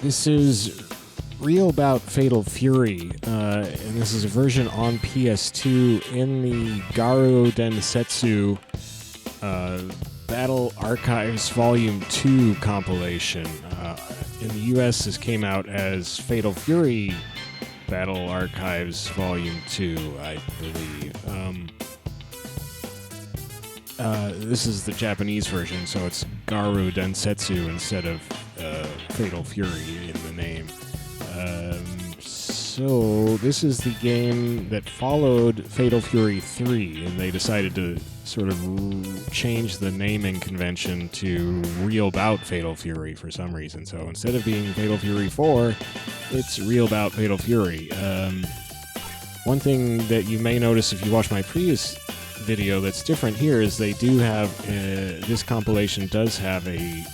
This is Real Bout Fatal Fury, and this is a version on PS2 in the Garou Densetsu Battle Archives Volume 2 compilation. In the US, this came out as Fatal Fury Battle Archives Volume 2, I believe. This is the Japanese version, so it's Garou Densetsu instead of Fatal Fury in the name. So this is the game that followed Fatal Fury 3, and they decided to sort of change the naming convention to Real Bout Fatal Fury for some reason. So instead of being Fatal Fury 4, it's Real Bout Fatal Fury. One thing that you may notice if you watch my previous video that's different here is they do have, this compilation does have a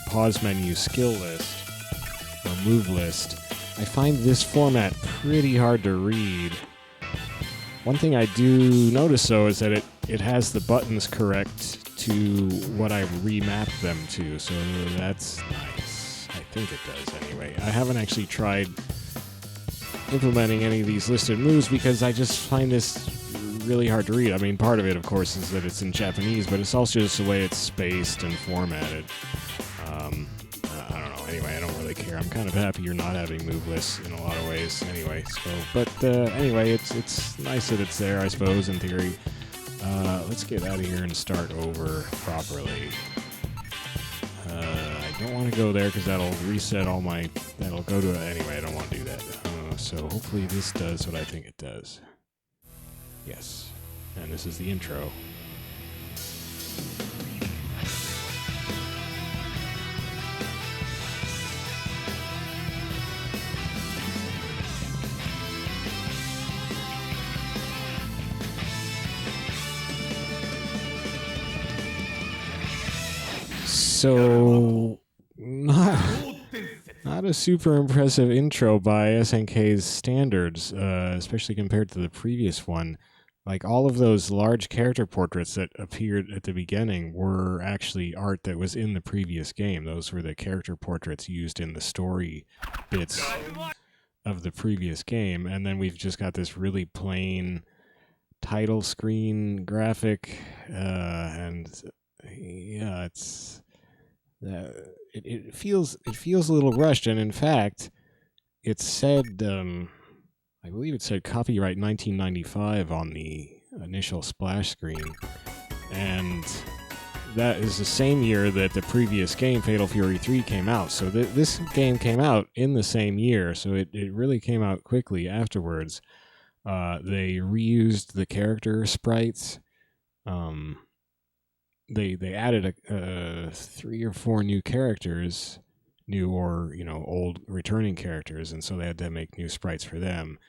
pause menu skill list, or move list. I find this format pretty hard to read. One thing I do notice, though, is that it has the buttons correct to what I've remapped them to, so that's nice. I think it does, anyway. I haven't actually tried implementing any of these listed moves because I just find this really hard to read. I mean, part of it, of course, is that it's in Japanese, but it's also just the way it's spaced and formatted. I don't know. Anyway, I don't really care. I'm kind of happy you're not having move lists in a lot of ways. Anyway, so anyway, it's nice that it's there, I suppose, in theory. Let's get out of here and start over properly. I don't want to go there because that'll reset all my. That'll go to. Anyway, I don't want to do that. So hopefully this does what I think it does. Yes, and this is the intro. So, not a super impressive intro by SNK's standards, especially compared to the previous one. Like, all of those large character portraits that appeared at the beginning were actually art that was in the previous game. Those were the character portraits used in the story bits of the previous game. And then we've just got this really plain title screen graphic, and yeah, it feels a little rushed. And in fact, it said, I believe it said copyright 1995 on the initial splash screen, and that is the same year that the previous game, Fatal Fury 3, came out. So this game came out in the same year, so it really came out quickly afterwards. They reused the character sprites. They added 3 or 4 new characters, new or old returning characters, and so they had to make new sprites for them.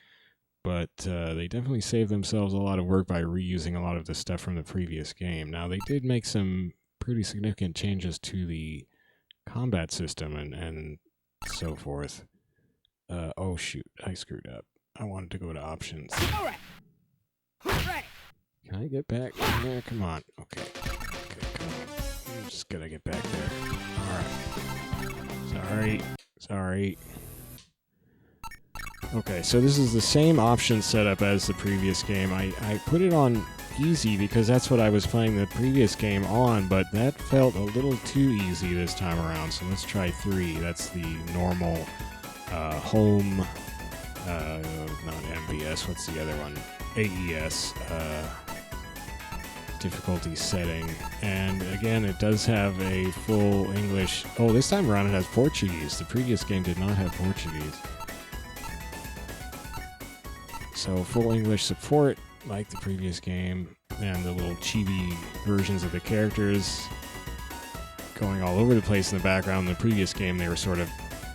But they definitely saved themselves a lot of work by reusing a lot of the stuff from the previous game. Now, they did make some pretty significant changes to the combat system and so forth. Oh shoot, I screwed up. I wanted to go to options. Can I get back in there? Come on. Okay, come on. I'm just gonna get back there. Alright. Sorry. Okay, so this is the same option setup as the previous game. I put it on easy because that's what I was playing the previous game on, but that felt a little too easy this time around. So let's try 3. That's the normal home, not MVS, what's the other one? AES difficulty setting. And again, it does have a full English. Oh, this time around it has Portuguese. The previous game did not have Portuguese. So full English support, like the previous game, and the little chibi versions of the characters going all over the place in the background. In the previous game, they were sort of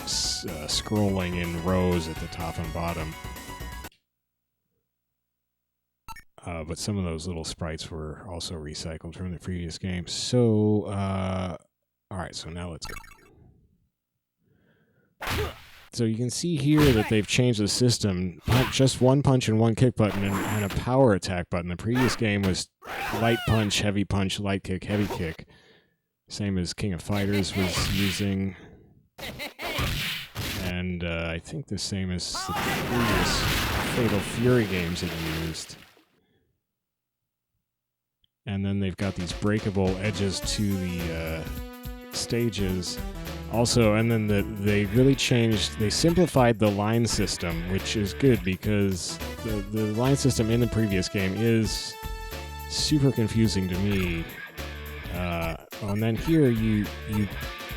scrolling in rows at the top and bottom. But some of those little sprites were also recycled from the previous game. So, alright, so now let's go. So you can see here that they've changed the system. Just one punch and one kick button and a power attack button. The previous game was light punch, light kick, heavy kick. Same as King of Fighters was using. And I think the same as the previous Fatal Fury games it used. And then they've got these breakable edges to the stages. Also, and then they really changed, they simplified the line system, which is good because the line system in the previous game is super confusing to me. And then here you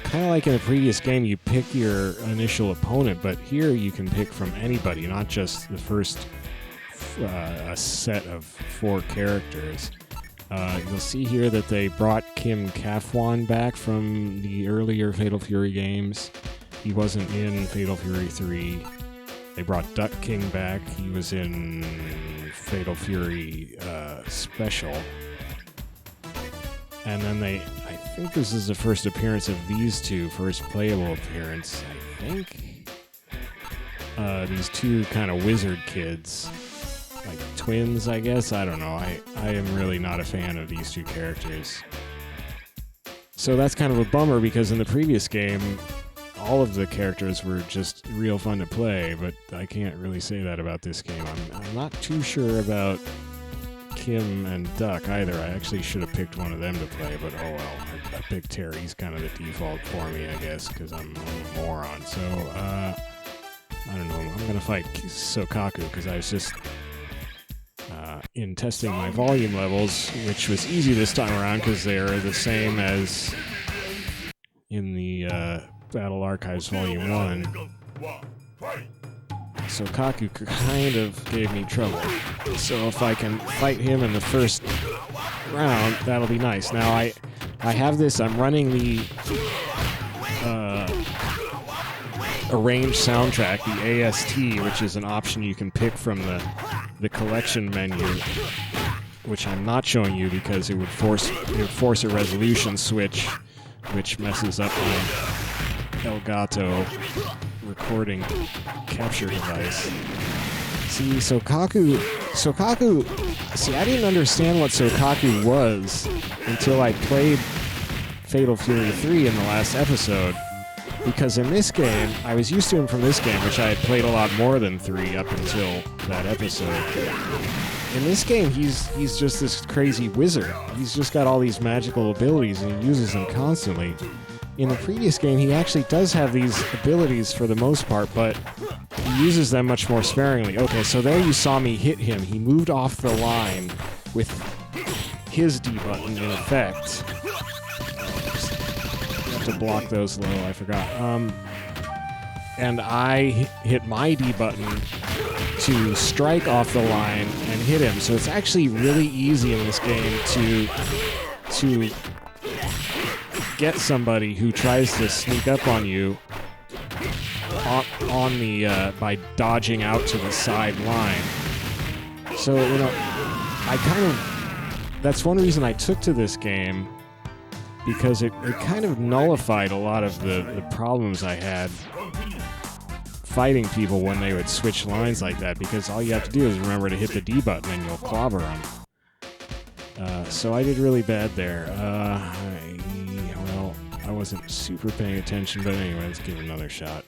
kind of like in the previous game, you pick your initial opponent, but here you can pick from anybody, not just the first a set of 4 characters. You'll see here that they brought Kaphwan back from the earlier Fatal Fury games. He wasn't in Fatal Fury 3. They brought Duck King back. He was in Fatal Fury Special. And then I think this is the first appearance of these two, first playable appearance, I think. These two kind of wizard kids. Like twins, I guess? I don't know. I am really not a fan of these two characters. So that's kind of a bummer because in the previous game, all of the characters were just real fun to play, but I can't really say that about this game. I'm not too sure about Kim and Duck either. I actually should have picked one of them to play, but oh well. I picked Terry. He's kind of the default for me, I guess, because I'm a moron. So, I don't know. I'm going to fight Sokaku because I was just... in testing my volume levels, which was easy this time around because they're the same as in the Battle Archives Volume 1. So Kaku kind of gave me trouble. So if I can fight him in the first round, that'll be nice. Now I have this, I'm running the arranged soundtrack, the AST, which is an option you can pick from the collection menu, which I'm not showing you because it would force a resolution switch, which messes up my Elgato recording capture device. See, Sokaku, see, I didn't understand what Sokaku was until I played Fatal Fury 3 in the last episode. Because in this game, I was used to him from this game, which I had played a lot more than 3 up until that episode. In this game, he's just this crazy wizard. He's just got all these magical abilities, and he uses them constantly. In the previous game, he actually does have these abilities for the most part, but he uses them much more sparingly. Okay, so there you saw me hit him. He moved off the line with his D button in effect. To block those low, I forgot. And I hit my D button to strike off the line and hit him. So it's actually really easy in this game to get somebody who tries to sneak up on you on the by dodging out to the side line. So that's one reason I took to this game. Because it kind of nullified a lot of the problems I had fighting people when they would switch lines like that, because all you have to do is remember to hit the D button and you'll clobber them. So I did really bad there. I wasn't super paying attention, but anyway, let's give it another shot.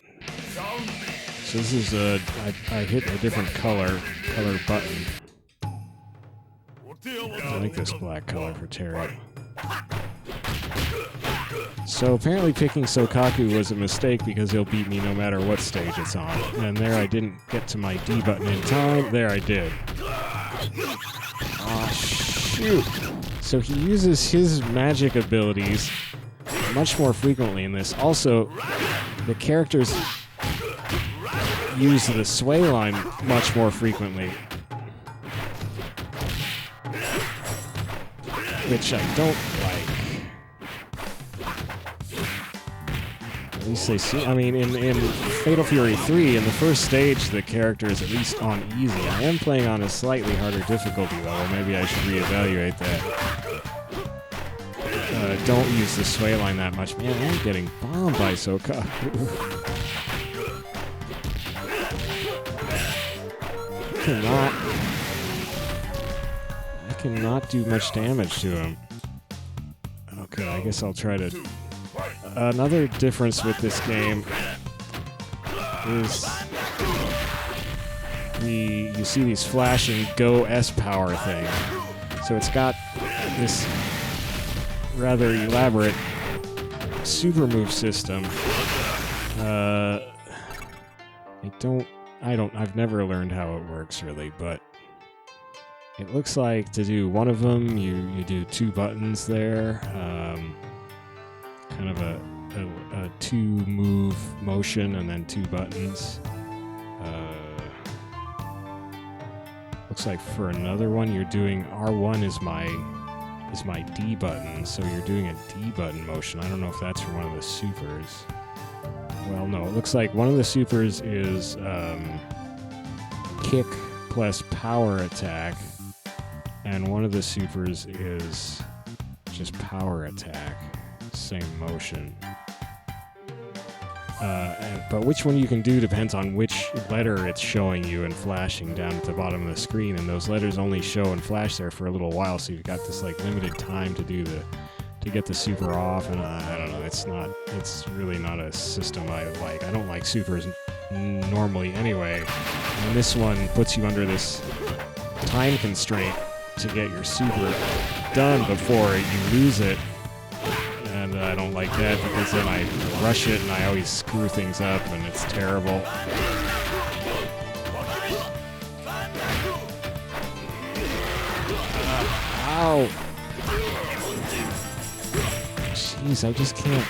So this is I hit a different color button. I like this black color for Terry. So apparently picking Sokaku was a mistake because he'll beat me no matter what stage it's on. And there I didn't get to my D button in time. There I did. Aw, shoot. So he uses his magic abilities much more frequently in this. Also, the characters use the sway line much more frequently. Which I don't like. At least they see. I mean, in Fatal Fury 3, in the first stage, the character is at least on easy. I am playing on a slightly harder difficulty level. Maybe I should reevaluate that. Don't use the sway line that much. Man, I'm getting bombed by Sokaku. I cannot do much damage to him. Okay, I guess I'll try to... Another difference with this game is you see these flashing Go S power thing. So it's got this rather elaborate super move system. I've never learned how it works really, but it looks like to do one of them, you do 2 buttons there, kind of a 2-move motion and then 2 buttons. Looks like for another one, you're doing R1 is my D button, so you're doing a D button motion. I don't know if that's for one of the supers. Well, no, it looks like one of the supers is kick plus power attack, and one of the supers is just power attack, same motion. But which one you can do depends on which letter it's showing you and flashing down at the bottom of the screen, and those letters only show and flash there for a little while, so you've got this like limited time to get the super off, and I don't know, it's really not a system I like. I don't like supers normally anyway, and this one puts you under this time constraint to get your super done before you lose it. And I don't like that because then I rush it and I always screw things up and it's terrible. Ow! Jeez, I just can't.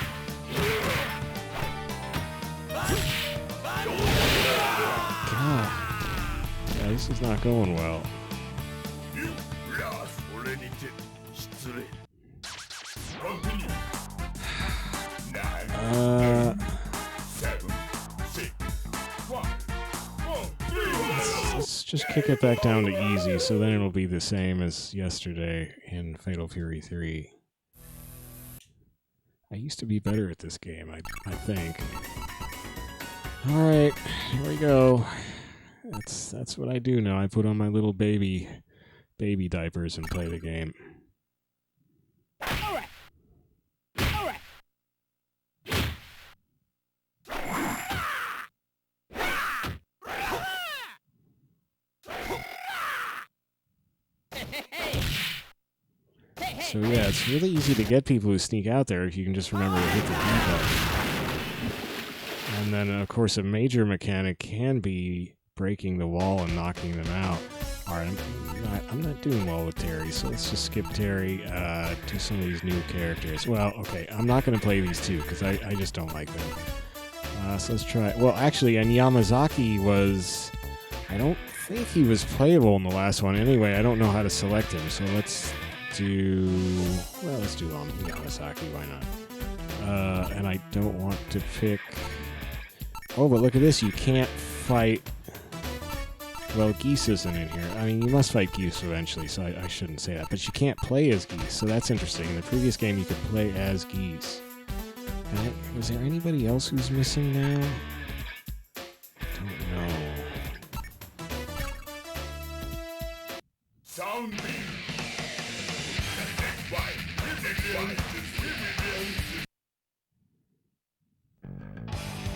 God. Yeah, this is not going well. Let's just kick it back down to easy, so then it'll be the same as yesterday in Fatal Fury 3. I used to be better at this game, I think. Alright, here we go. That's what I do now. I put on my little baby diapers and play the game. Alright. So yeah, it's really easy to get people who sneak out there if you can just remember to hit the D button. And then, of course, a major mechanic can be breaking the wall and knocking them out. Alright, I'm not doing well with Terry, so let's just skip Terry, do some of these new characters. Well, okay, I'm not going to play these two, because I just don't like them. So let's try... Well, actually, and Yamazaki was... I don't think he was playable in the last one. Anyway, I don't know how to select him, so let's do... Well, let's do Yamazaki, why not? And I don't want to pick... Oh, but look at this, you can't fight... Well, Geese isn't in here. I mean, you must fight Geese eventually, so I shouldn't say that. But you can't play as Geese, so that's interesting. In the previous game, you could play as Geese. Was there anybody else who's missing now? Don't know.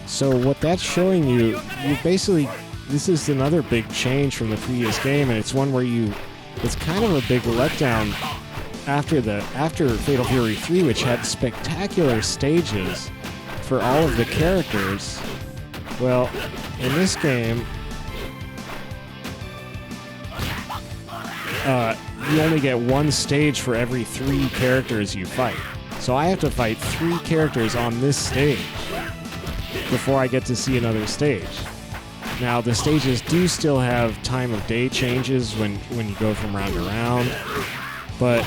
So what that's showing you basically... This is another big change from the previous game, and it's one where it's kind of a big letdown after Fatal Fury 3, which had spectacular stages for all of the characters. Well, in this game, you only get one stage for every 3 characters you fight. So I have to fight 3 characters on this stage before I get to see another stage. Now, the stages do still have time of day changes when you go from round to round, but,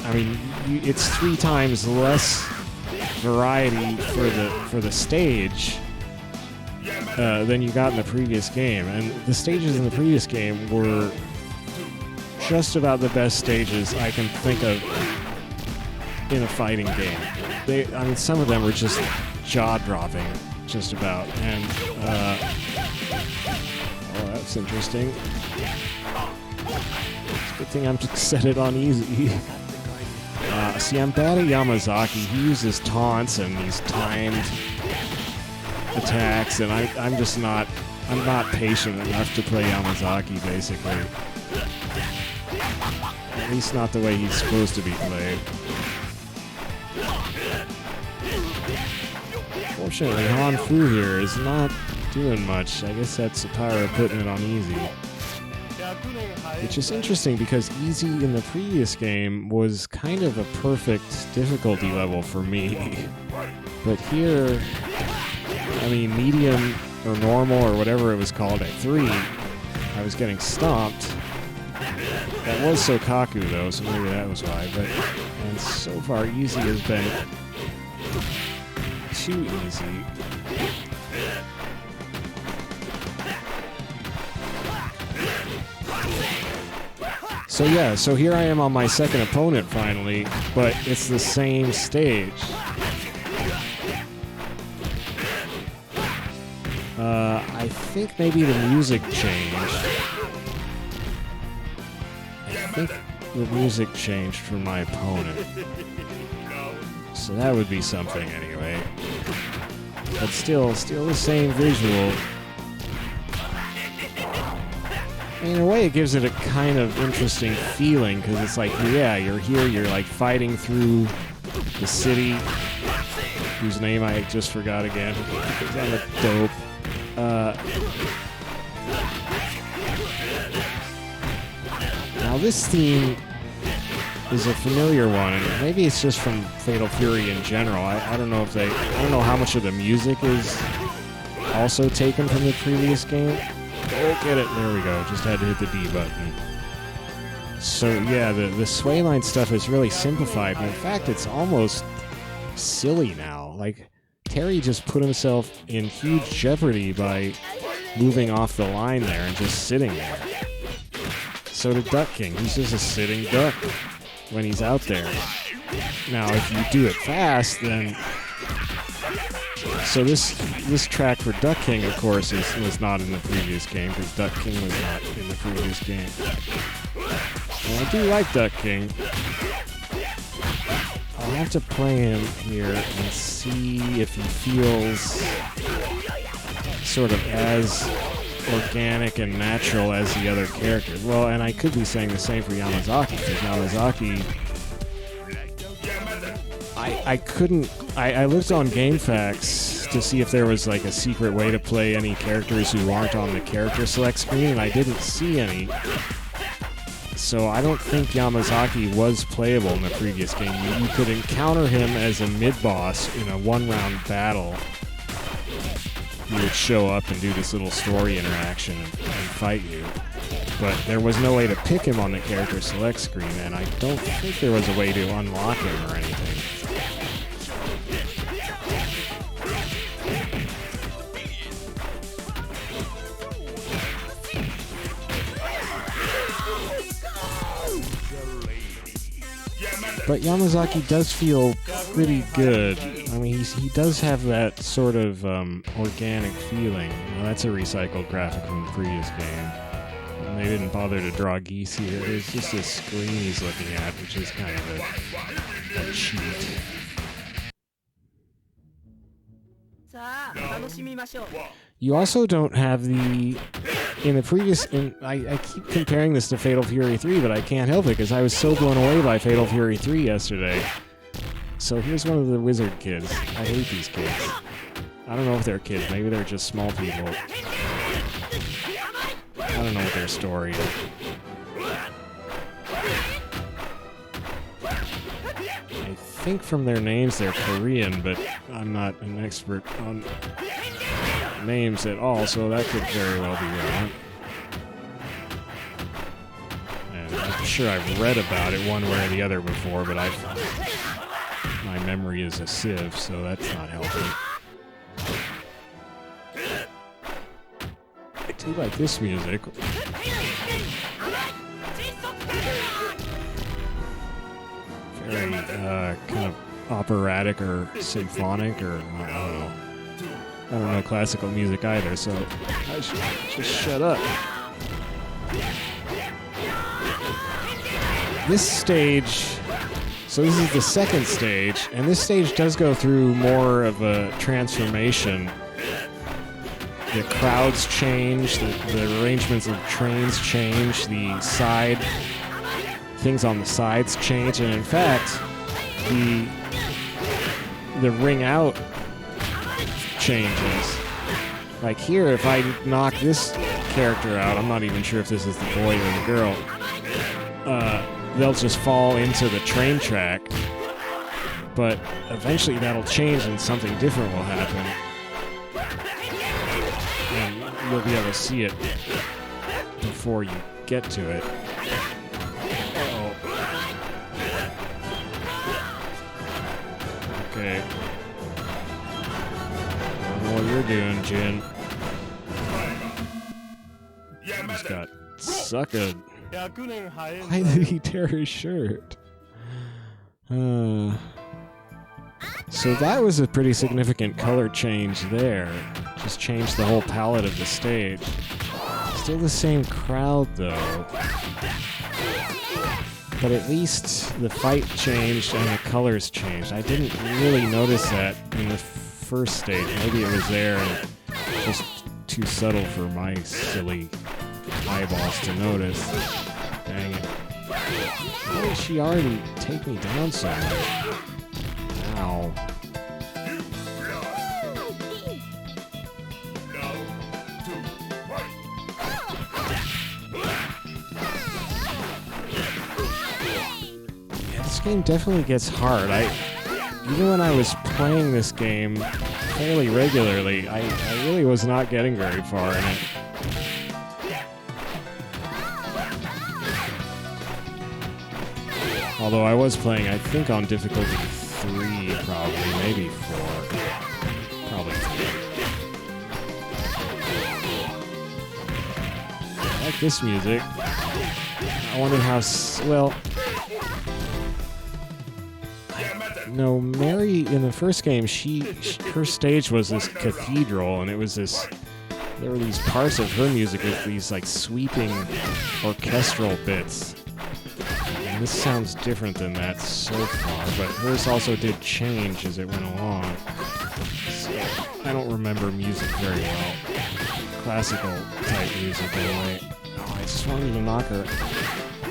I mean, it's 3 times less variety for the stage than you got in the previous game. And the stages in the previous game were just about the best stages I can think of in a fighting game. I mean, some of them were just jaw-dropping, just about, and... Oh, that's interesting. It's a good thing I'm just set it on easy. See, I'm bad at Yamazaki. He uses taunts and these timed attacks, and I'm just not, I'm not patient enough to play Yamazaki, basically. At least not the way he's supposed to be played. Fortunately, Hon-Fu here is not doing much. I guess that's the power of putting it on easy. Which is interesting because easy in the previous game was kind of a perfect difficulty level for me. But here, I mean, medium or normal or whatever it was called at 3, I was getting stomped. That was Sokaku though, so maybe that was why. But and so far, easy has been too easy. So yeah, so here I am on my second opponent finally, but it's the same stage. I think maybe the music changed. I think the music changed for my opponent. So that would be something anyway. But still the same visual. In a way, it gives it a kind of interesting feeling, because it's like, yeah, you're here, you're like fighting through the city, whose name I just forgot again, because I'm a dope. Now this theme is a familiar one, and maybe it's just from Fatal Fury in general. I don't know if I don't know how much of the music is also taken from the previous game. Oh, get it. There we go. Just had to hit the D button. So, yeah, the sway line stuff is really simplified. But in fact, it's almost silly now. Like, Terry just put himself in huge jeopardy by moving off the line there and just sitting there. So did Duck King. He's just a sitting duck when he's out there. Now, if you do it fast, then... So this track for Duck King, of course, was not in the previous game, because Duck King was not in the previous game. And I do like Duck King. I'll have to play him here and see if he feels sort of as organic and natural as the other characters. Well, and I could be saying the same for Yamazaki, because Yamazaki... I looked on GameFAQs to see if there was like a secret way to play any characters who aren't on the character select screen, and I didn't see any. So I don't think Yamazaki was playable in the previous game. You could encounter him as a mid-boss in a one-round battle. He would show up and do this little story interaction and fight you. But there was no way to pick him on the character select screen, and I don't think there was a way to unlock him or anything. But Yamazaki does feel pretty good. I mean, he does have that sort of organic feeling. Well, that's a recycled graphic from the previous game. And they didn't bother to draw geese here. It's just this screen he's looking at, which is kind of a cheat. You also don't have the... In the previous... I keep comparing this to Fatal Fury 3, but I can't help it because I was so blown away by Fatal Fury 3 yesterday. So here's one of the wizard kids. I hate these kids. I don't know if they're kids. Maybe they're just small people. I don't know what their story is. I think from their names they're Korean, but I'm not an expert on names at all, so that could very well be wrong. And I'm sure I've read about it one way or the other before, but my memory is a sieve, so that's not helping. I do like this music. Very kind of operatic or symphonic, or I don't know classical music either, so I should just shut up. This stage, so this is the second stage, and this stage does go through more of a transformation the crowds change, the arrangements of trains change, the side things on the sides change, and in fact, the ring out changes. Like here, if I knock this character out, I'm not even sure if this is the boy or the girl, they'll just fall into the train track. But eventually that'll change and something different will happen. And you'll be able to see it before you get to it. Uh-oh. Okay. I don't know what you're doing, Jin. He's got suckered. Why did he tear his shirt? So that was a pretty significant color change there. Just changed the whole palette of the stage. Still the same crowd though. But at least the fight changed and the colors changed. I didn't really notice that in the first stage. Maybe it was there and just too subtle for my silly eyeballs to notice. Dang it. How did she already take me down so much? Ow. Yeah, this game definitely gets hard. Even when I was playing this game fairly regularly, I really was not getting very far in it. Although I was playing, I think, on difficulty 3, probably, maybe 4. Probably 3. I like this music. I wonder how... well... No, Mary, in the first game, her stage was this cathedral, and it was this... There were these parts of her music with these, like, sweeping orchestral bits. And this sounds different than that so far, but hers also did change as it went along. So I don't remember music very well. Classical type music anyway. Oh, I just wanted to knock her.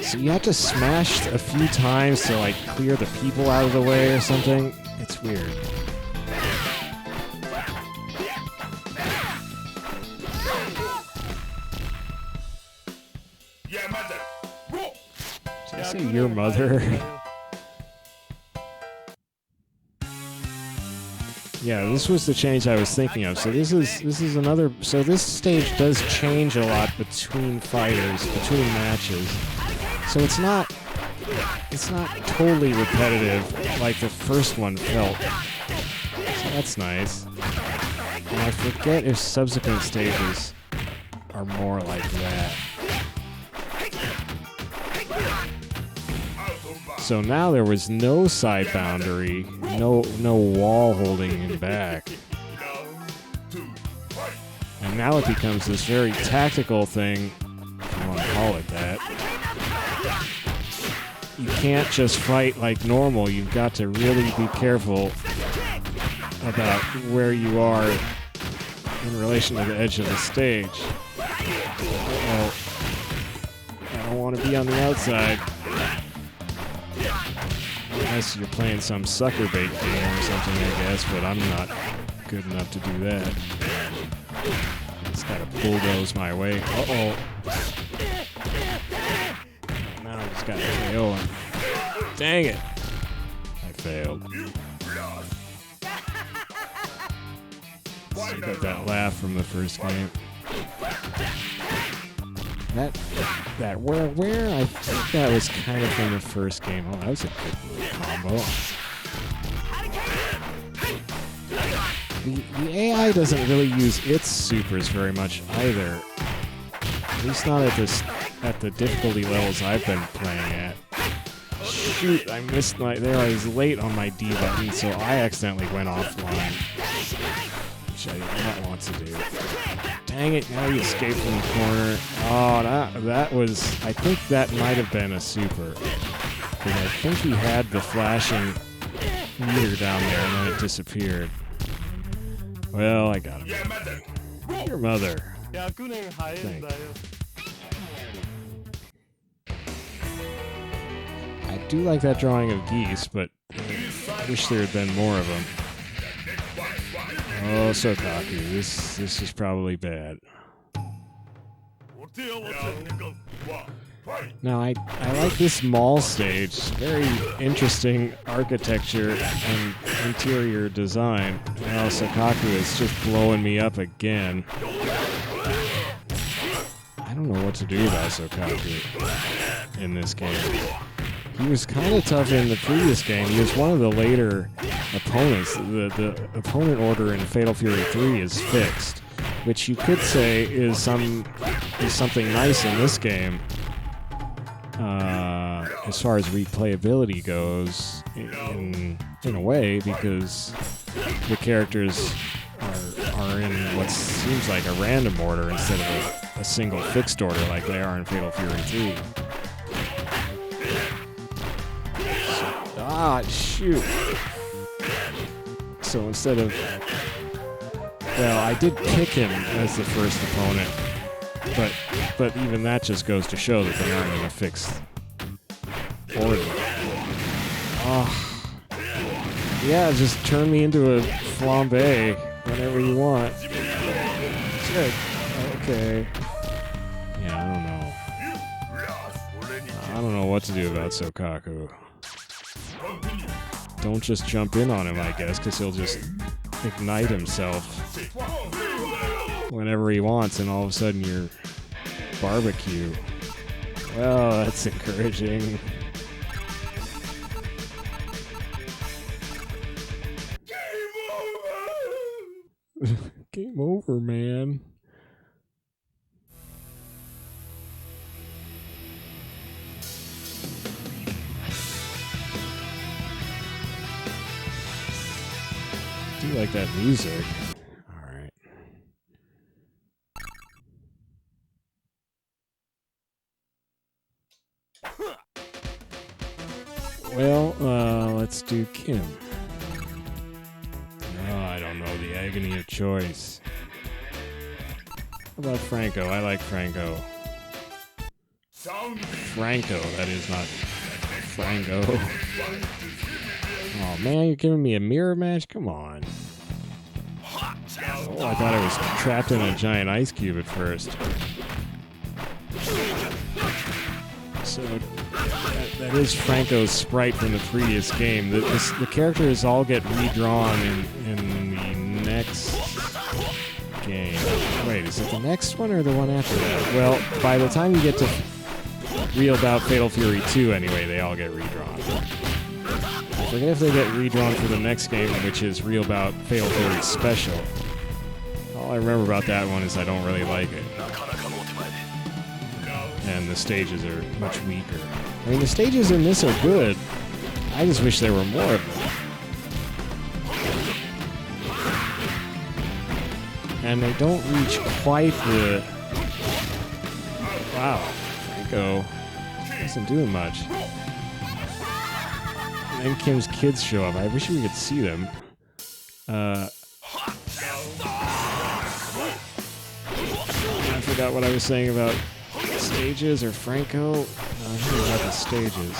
So you have to smash a few times to like clear the people out of the way or something. It's weird. Did I say your mother? Yeah, this was the change I was thinking of. So this is another. So this stage does change a lot between fighters, between matches. So it's not totally repetitive like the first one felt. So that's nice. And I forget if subsequent stages are more like that. So now there was no side boundary, no wall holding him back. And now it becomes this very tactical thing, if you want to call it that. You can't just fight like normal, you've got to really be careful about where you are in relation to the edge of the stage. Uh-oh. I don't want to be on the outside. Unless you're playing some sucker bait game or something, I guess, but I'm not good enough to do that. Just gotta bulldoze my way. Uh-oh. Now I just got KO him. Dang it! I failed. So got that laugh from the first game. That where I think that was kind of from the first game. Oh, that was a good combo. The AI doesn't really use its supers very much either. At least not at the difficulty levels I've been playing at. Shoot, I missed my... There, I was late on my D button, so I accidentally went offline. Which I did not want to do. Dang it, now he escaped from the corner. Oh, that was... I think that might have been a super. Because I think he had the flashing meter down there and then it disappeared. Well, I got him. Your mother. I do like that drawing of geese, but I wish there had been more of them. Oh, Sokaku, this is probably bad. Now, I like this mall stage. Very interesting architecture and interior design. Now, Sokaku is just blowing me up again. I don't know what to do about Sokaku in this game. He was kind of tough in the previous game. He was one of the later opponents. The opponent order in Fatal Fury 3 is fixed, which you could say is something nice in this game. As far as replayability goes, in a way, because the characters are in what seems like a random order instead of a single fixed order like they are in Fatal Fury 3. Shoot. So instead of... Well, I did pick him as the first opponent, but even that just goes to show that they aren't in a fixed order. Oh. Yeah, just turn me into a flambe whenever you want. Good. Okay. Yeah, I don't know what to do about Sokaku. Don't just jump in on him, I guess, because he'll just ignite himself whenever he wants, and all of a sudden you're barbecue. Well, that's encouraging. Game over, man. I do like that music. Alright. Well, let's do Kim. Oh, I don't know, the agony of choice. How about Franco? I like Franco. Franco, that is not Franco. Oh man, you're giving me a mirror match? Come on. Oh, I thought I was trapped in a giant ice cube at first. So, that is Franco's sprite from the previous game. The characters all get redrawn in the next game. Wait, is it the next one or the one after that? Well, by the time you get to Real Bout Fatal Fury 2, anyway, they all get redrawn. I forget if they get redrawn for the next game, which is Real Bout Fatal Fury Special. All I remember about that one is I don't really like it. And the stages are much weaker. I mean, the stages in this are good. I just wish there were more of them. And they don't reach quite the... Wow, Franco isn't doing much. And then Kim's kids show up. I wish we could see them. I forgot what I was saying about stages or Franco. No, I'm thinking about the stages.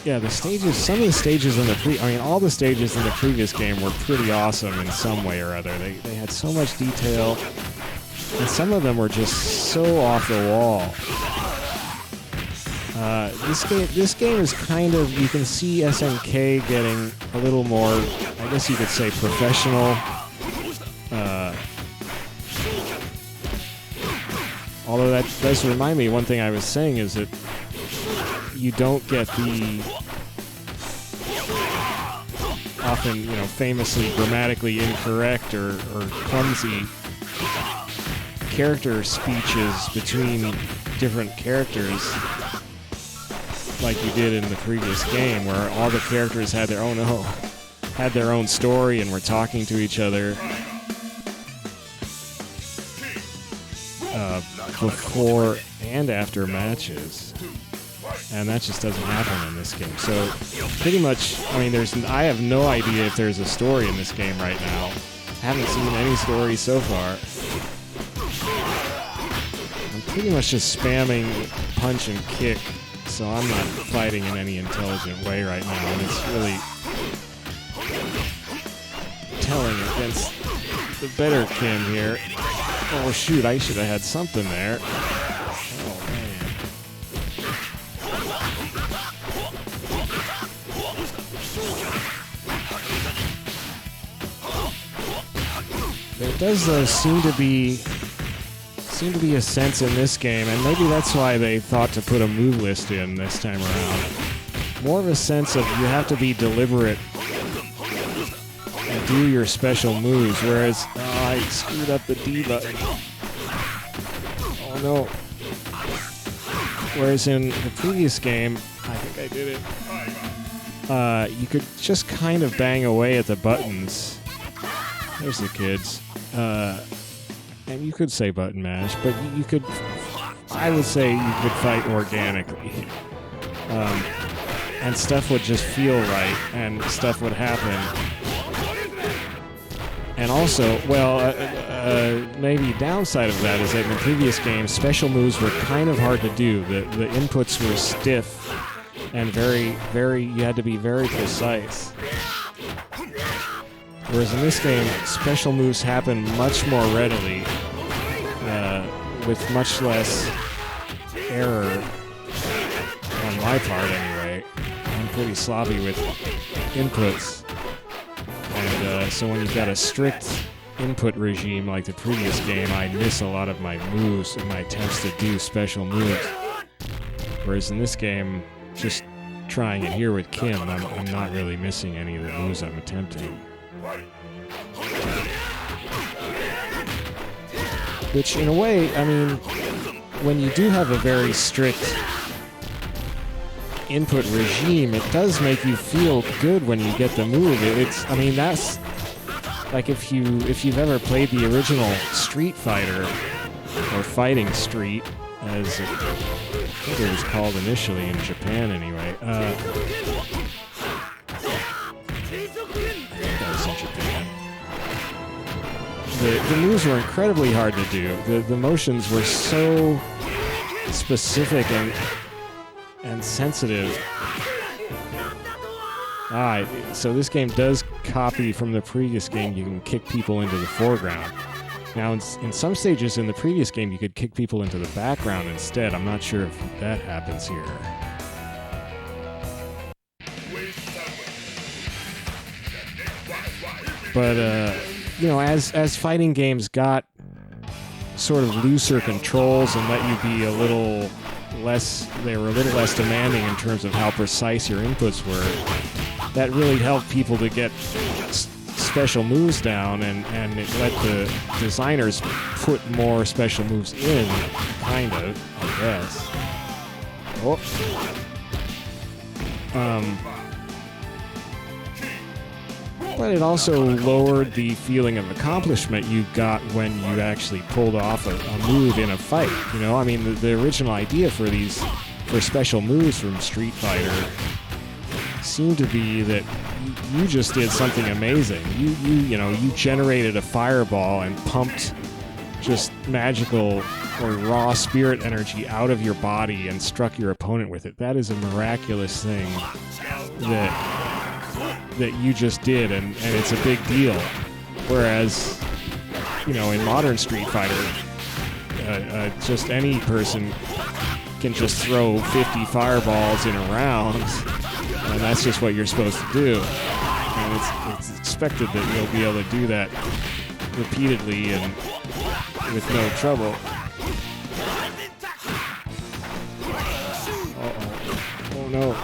Yeah, the stages, some of the stages in the all the stages in the previous game were pretty awesome in some way or other. They had so much detail, and some of them were just so off the wall. This game is kind of, you can see SNK getting a little more, I guess you could say, professional. Although that does remind me, one thing I was saying is that you don't get the often, famously grammatically incorrect or clumsy character speeches between different characters like you did in the previous game, where all the characters had their own story and were talking to each other before and after matches. And that just doesn't happen in this game. So pretty much, I mean, I have no idea if there's a story in this game right now. I haven't seen any story so far. I'm pretty much just spamming punch and kick, so I'm not fighting in any intelligent way right now, and it's really telling against the better Kim here. Oh shoot, I should have had something there. Oh man. There does seem to be a sense in this game, and maybe that's why they thought to put a move list in this time around. More of a sense of you have to be deliberate and do your special moves, whereas I screwed up the D button. Oh no. Whereas in the previous game, I think I did it, you could just kind of bang away at the buttons. There's the kids. And you could say button mash, but you could, I would say you could fight organically. And stuff would just feel right, and stuff would happen. And also, well, maybe downside of that is that in the previous game, special moves were kind of hard to do. The inputs were stiff and you had to be very precise. Whereas in this game, special moves happen much more readily, with much less error on my part anyway. I'm pretty sloppy with inputs. And so when you've got a strict input regime like the previous game, I miss a lot of my moves and my attempts to do special moves. Whereas in this game, just trying it here with Kim, I'm not really missing any of the moves I'm attempting. Which, in a way, I mean, when you do have a very strict input regime, it does make you feel good when you get the move. It's, I mean, that's like if you've ever played the original Street Fighter, or Fighting Street, as I think it was called initially in Japan anyway. I think that was in Japan. The moves were incredibly hard to do. The motions were so specific and sensitive. So this game does copy from the previous game. You can kick people into the foreground. Now, in some stages in the previous game, you could kick people into the background instead. I'm not sure if that happens here. But, you know, as fighting games got sort of looser controls and let you be a little less, they were a little less demanding in terms of how precise your inputs were, that really helped people to get special moves down, and it let the designers put more special moves in, kind of, I guess. But it also lowered the feeling of accomplishment you got when you actually pulled off a move in a fight. You know, I mean, the original idea for special moves from Street Fighter seemed to be that you just did something amazing. You generated a fireball and pumped just magical or raw spirit energy out of your body and struck your opponent with it. That is a miraculous thing that you just did, and it's a big deal. Whereas, you know, in modern Street Fighter, just any person can just throw 50 fireballs in a round, and that's just what you're supposed to do. And it's expected that you'll be able to do that repeatedly and with no trouble. Uh-oh. Oh no.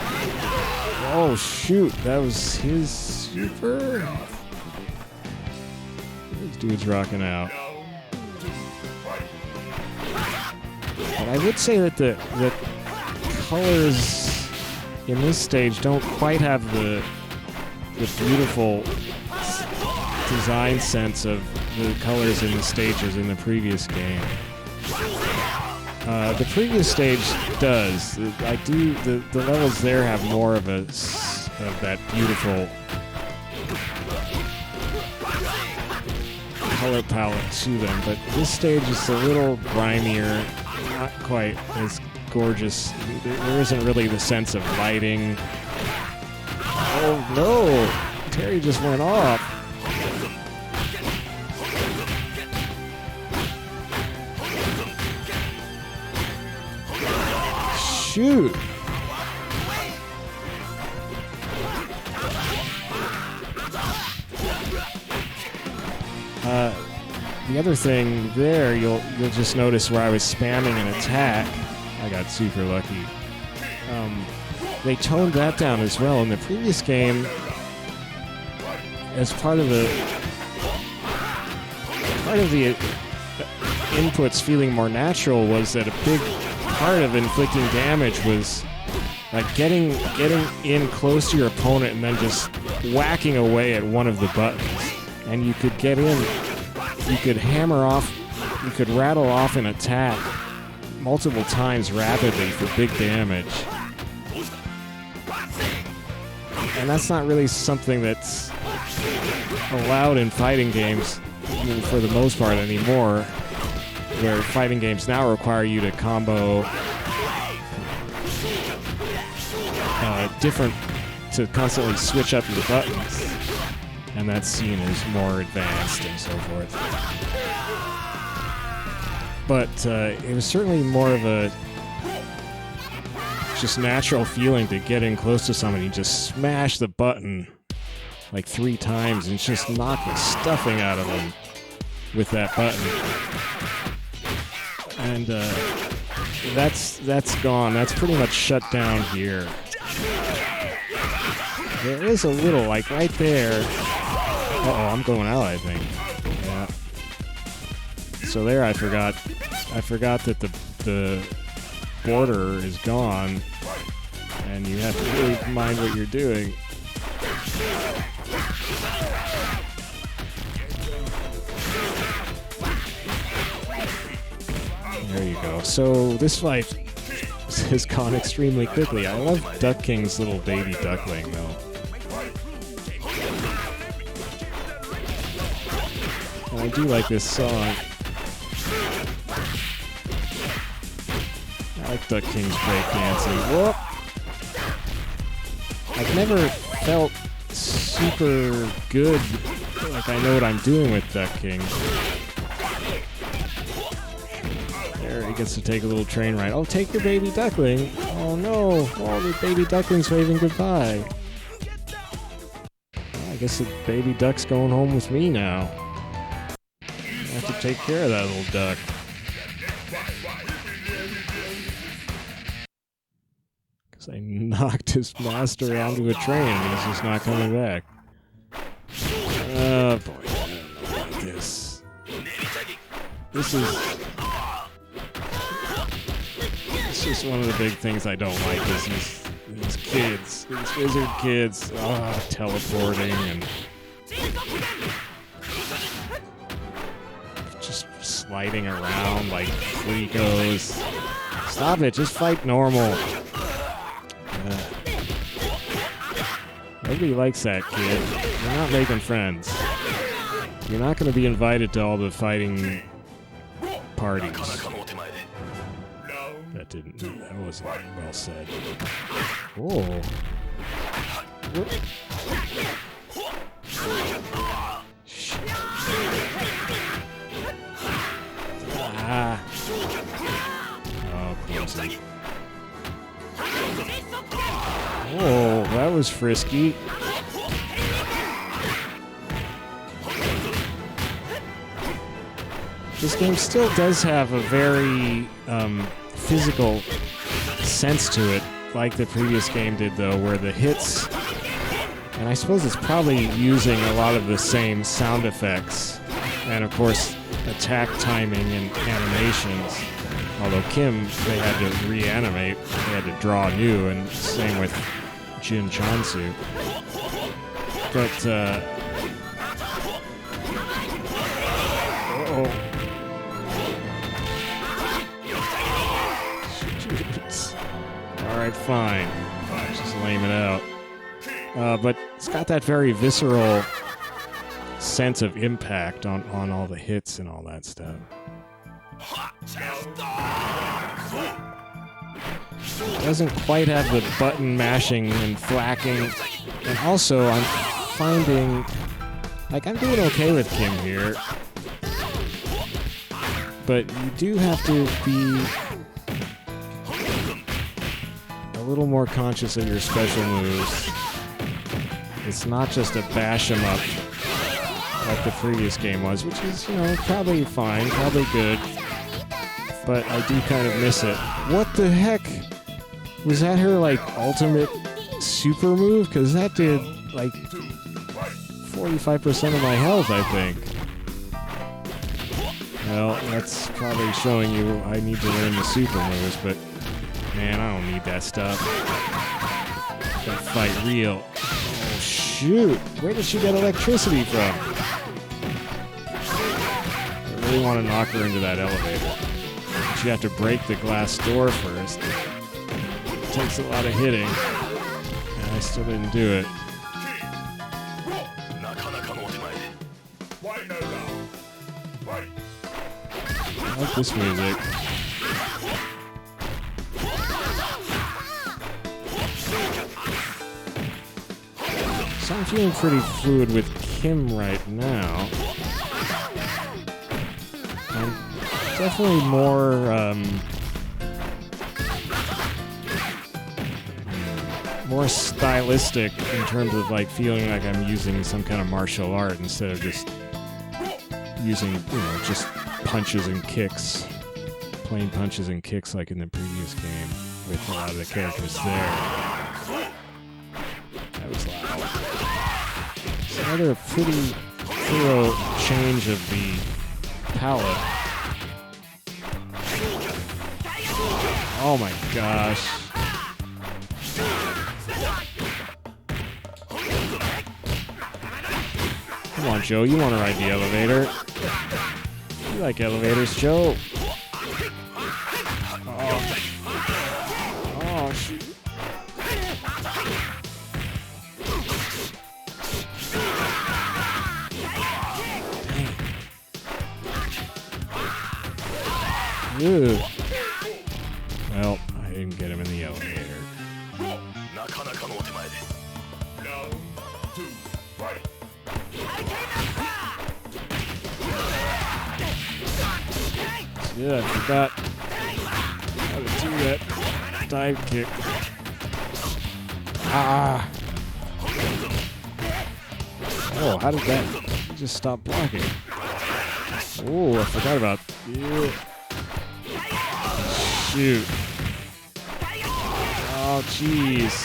Oh shoot, that was his super. This dude's rocking out. But I would say that the colors in this stage don't quite have the beautiful design sense of the colors in the stages in the previous game. The previous stage does. I do. The levels there have more of that beautiful color palette to them, but this stage is a little grimier, not quite as gorgeous. There isn't really the sense of lighting. Oh no! Terry just went off. Shoot! The other thing there, you'll just notice where I was spamming an attack. I got super lucky. They toned that down as well. In the previous game, as part of the inputs feeling more natural, was that a big part of inflicting damage was like getting in close to your opponent and then just whacking away at one of the buttons. And you could get in, you could hammer off, you could rattle off an attack multiple times rapidly for big damage. And that's not really something that's allowed in fighting games for the most part anymore, where fighting games now require you to combo to constantly switch up your buttons. And that scene is more advanced and so forth. But it was certainly more of a just natural feeling to get in close to somebody, just smash the button like 3 times and just knock the stuffing out of them with that button. And that's gone. That's pretty much shut down here. There is a little, like right there. Uh-oh, I'm going out, I think. Yeah. So there, I forgot that the border is gone, and you have to really mind what you're doing. There you go. So this fight has gone extremely quickly. I love Duck King's little baby duckling, though. And I do like this song. I like Duck King's breakdancing. Whoop! I've never felt super good, like I know what I'm doing with Duck King. There, he gets to take a little train ride. Oh, take your baby duckling! Oh no! Oh, the baby duckling's waving goodbye. Well, I guess the baby duck's going home with me now. I have to take care of that little duck. Because I knocked his master onto a train and he's just not coming back. Oh boy, I don't know about this. This is... It's just one of the big things I don't like is these kids, these wizard kids, teleporting and just sliding around like fleekos. Stop it, just fight normal. Nobody likes that kid. You're not making friends. You're not going to be invited to all the fighting parties. That wasn't well said. Whoa. Shit. Ah. Oh, clumsy. Oh, that was frisky. This game still does have a very physical sense to it, like the previous game did, though, where the hits, and I suppose it's probably using a lot of the same sound effects, and of course, attack timing and animations. Although Kim, they had to reanimate, they had to draw new, and same with Jin Chansu. But, Alright, fine. Just lame it out. But it's got that very visceral sense of impact on all the hits and all that stuff. It doesn't quite have the button mashing and thwacking. And also, I'm finding... Like, I'm doing okay with Kim here. But you do have to be a little more conscious of your special moves. It's not just a bash 'em up like the previous game was, which is, you know, probably fine, probably good. But I do kind of miss it. What the heck? Was that her, like, ultimate super move? Because that did, like, 45% of my health, I think. Well, that's probably showing you I need to learn the super moves, but man, I don't need that stuff. Gotta fight real. Oh, shoot! Where did she get electricity from? I really want to knock her into that elevator. But you have to break the glass door first. It takes a lot of hitting, and I still didn't do it. I like this music. So I'm feeling pretty fluid with Kim right now. I'm definitely more stylistic in terms of like feeling like I'm using some kind of martial art instead of just using, you know, just punches and kicks, plain punches and kicks like in the previous game with a lot of the characters there. That was loud. It's another pretty thorough change of the palette. Oh my gosh. Come on, Joe, you want to ride the elevator. You like elevators, Joe. Oh, shoot. Ew. Well, I didn't get him in the elevator. Yeah, I forgot how to do that dive kick. Ah! Oh, how did that just stop blocking? Oh, I forgot about... Yeah. Shoot. Oh, jeez.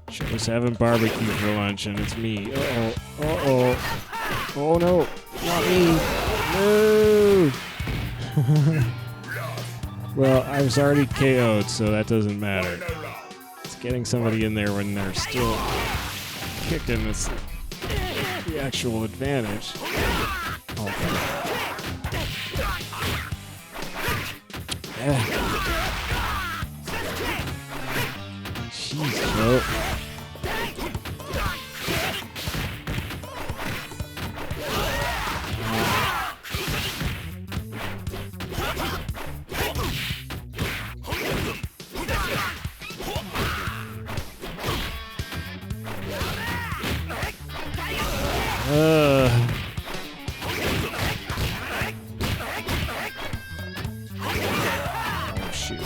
Joe's having barbecue for lunch, and it's me. Uh-oh. Uh-oh. Oh, no. Not me. No. Well, I was already KO'd, so that doesn't matter. It's getting somebody in there when they're still kicking that's the actual advantage. Okay. Yeah. Jeez, Joe. Oh, shoot.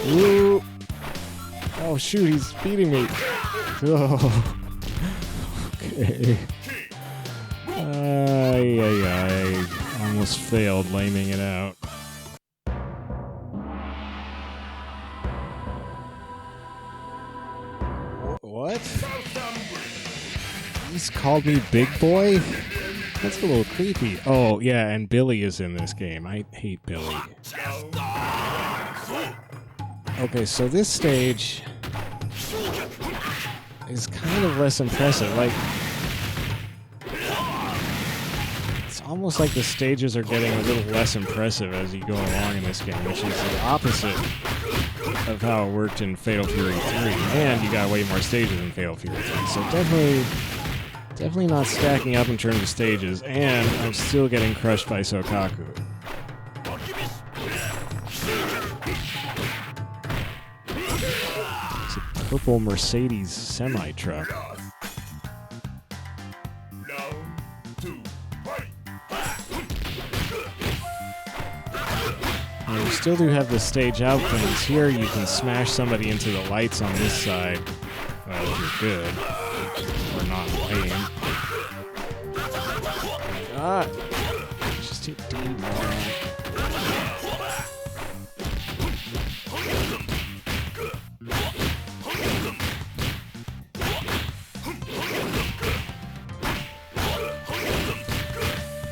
Ooh. Oh, shoot, he's beating me. Oh. Okay. I almost failed laming it out. What? He's called me big boy? That's a little creepy. Oh, yeah, and Billy is in this game. I hate Billy. Okay, so this stage is kind of less impressive. Like, it's almost like the stages are getting a little less impressive as you go along in this game, which is the opposite of how it worked in Fatal Fury 3. And you got way more stages in Fatal Fury 3. So definitely not stacking up in terms of stages, and I'm still getting crushed by Sokaku. It's a purple Mercedes semi-truck. And you still do have the stage out things. Here you can smash somebody into the lights on this side. Well, if you're good. Or not lame. Ah! Just too deep.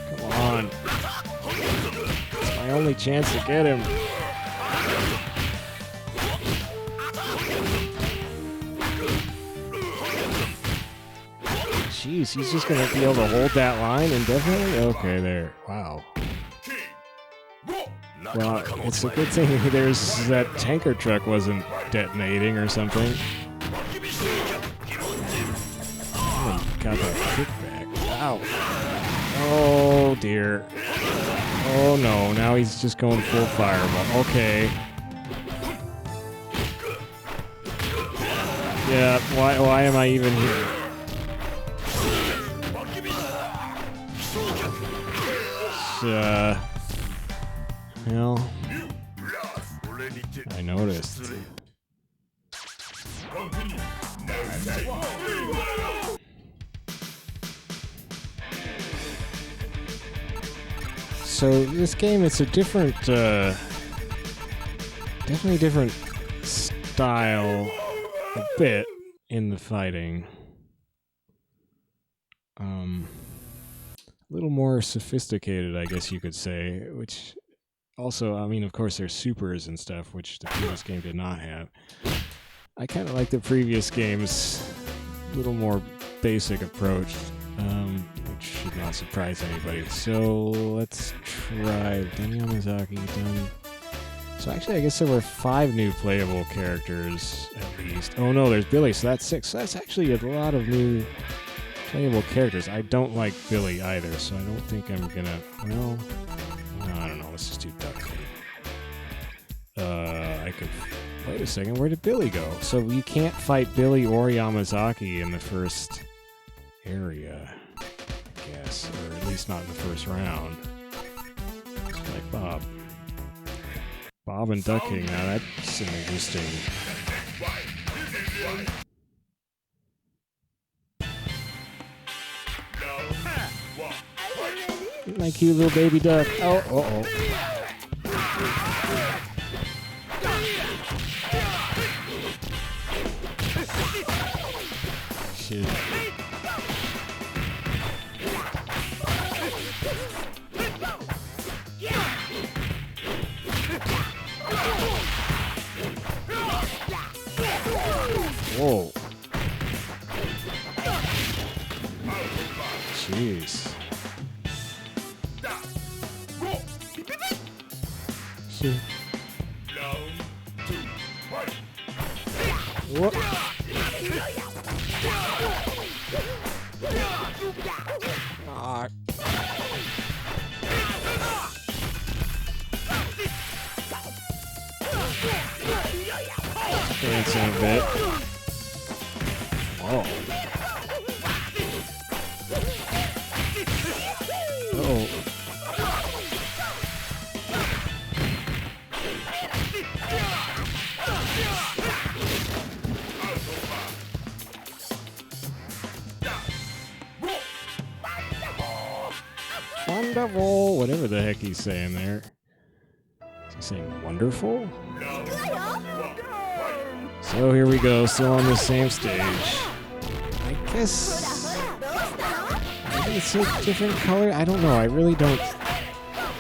Come on. It's my only chance to get him. Jeez, he's just gonna be able to hold that line indefinitely? Okay, there. Wow. Well, it's a good thing there's that tanker truck wasn't detonating or something. Oh, got that kickback. Ow. Oh, dear. Oh, no. Now he's just going full fire, but okay. Yeah, why am I even here? Well, I noticed. So this game, it's a different, definitely different style, a bit, in the fighting. A little more sophisticated, I guess you could say, which also, I mean, of course, there's supers and stuff, which the previous game did not have. I kind of like the previous game's little more basic approach, which should not surprise anybody. So let's try done Yamazaki, done. So actually, I guess there were 5 new playable characters at least. Oh no, there's Billy, so that's 6. So that's actually a lot of new playable characters. I don't like Billy either, so I don't think I'm gonna. Well, I don't know. Let's just do Duck. I could. Wait a second. Where did Billy go? So you can't fight Billy or Yamazaki in the first area, I guess, or at least not in the first round. Just like Bob. Bob and Duck King. Now that's an interesting. My cute little baby duck. Oh, uh-oh. Shit. Whoa. Jeez. Shit. What? Ah. Dancing a bit. Oh. Uh-oh. Wonderful, whatever the heck he's saying there. Is he saying wonderful? So here we go, still on the same stage. I it's a different color. I don't know. I really don't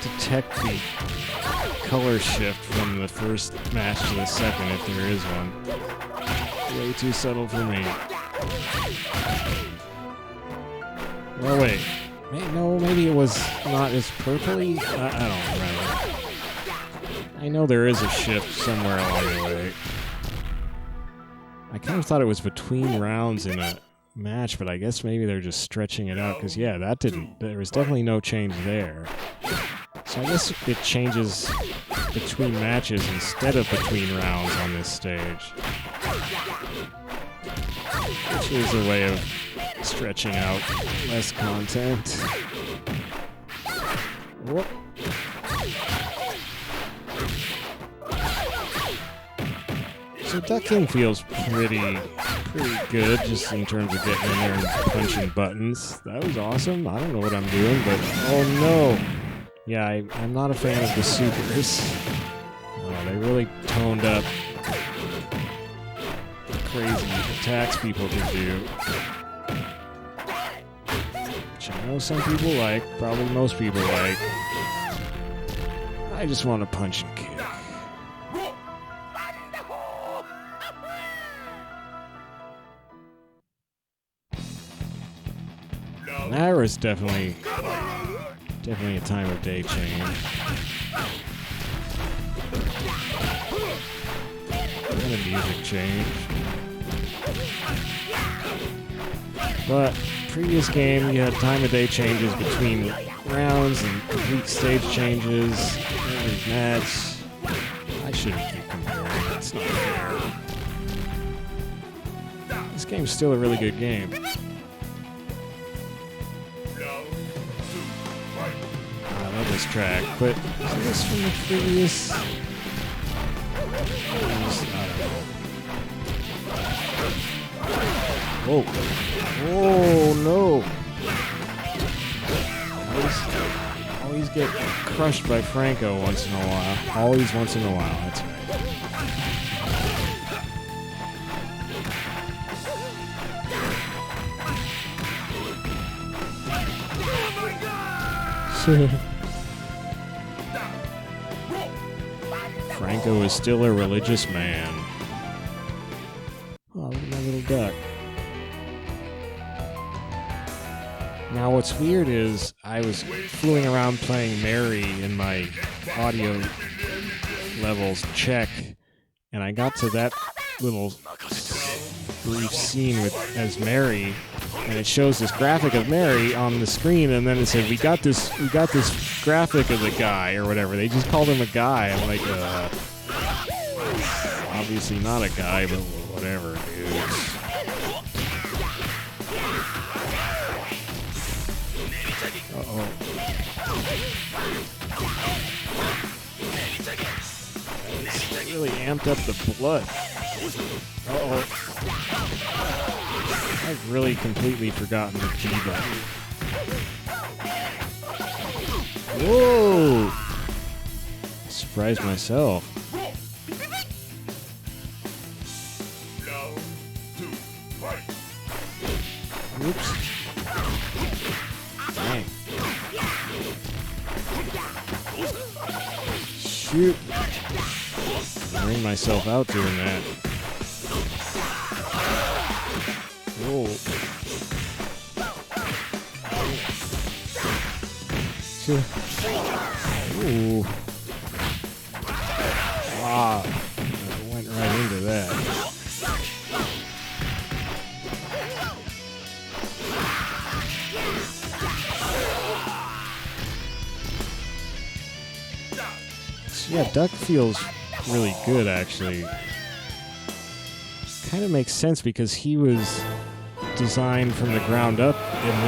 detect the color shift from the first match to the second, if there is one. Way too subtle for me. Oh wait. No, maybe it was not as purpley. I don't remember. I know there is a shift somewhere along the way. I kind of thought it was between rounds in a match, but I guess maybe they're just stretching it out, because yeah, there was definitely no change there. So I guess it changes between matches instead of between rounds on this stage. Which is a way of stretching out less content. Whoop. So ducking feels pretty good, just in terms of getting in there and punching buttons. That was awesome. I don't know what I'm doing, but oh no! Yeah, I'm not a fan of the supers. They really toned up the crazy attacks people can do. Which I know some people like, probably most people like. I just want to punch and kick. That was definitely a time of day change. And a music change. But previous game, you had time of day changes between rounds and complete stage changes every match. I shouldn't keep comparing. It's not fair. This game's still a really good game. This track, but is this from the previous? I don't know. Whoa! Oh no! Always get crushed by Franco once in a while. Always once in a while. That's right. Franco is still a religious man. Oh, look at my little duck. Now what's weird is I was fooling around playing Mary in my audio levels check, and I got to that little brief scene as Mary, and it shows this graphic of Mary on the screen, and then it said, we got this graphic of the guy, or whatever. They just called him a guy. I'm like, obviously not a guy, but whatever, dude. Uh-oh. It's really amped up the blood. Uh-oh. I've really completely forgotten the G button. Whoa! Surprised myself. Oops. Dang. Shoot. I ran myself out doing that. Whoa. Ooh. Wow. I went right into that. So yeah, Duck feels really good, actually. Kind of makes sense because he was designed from the ground up in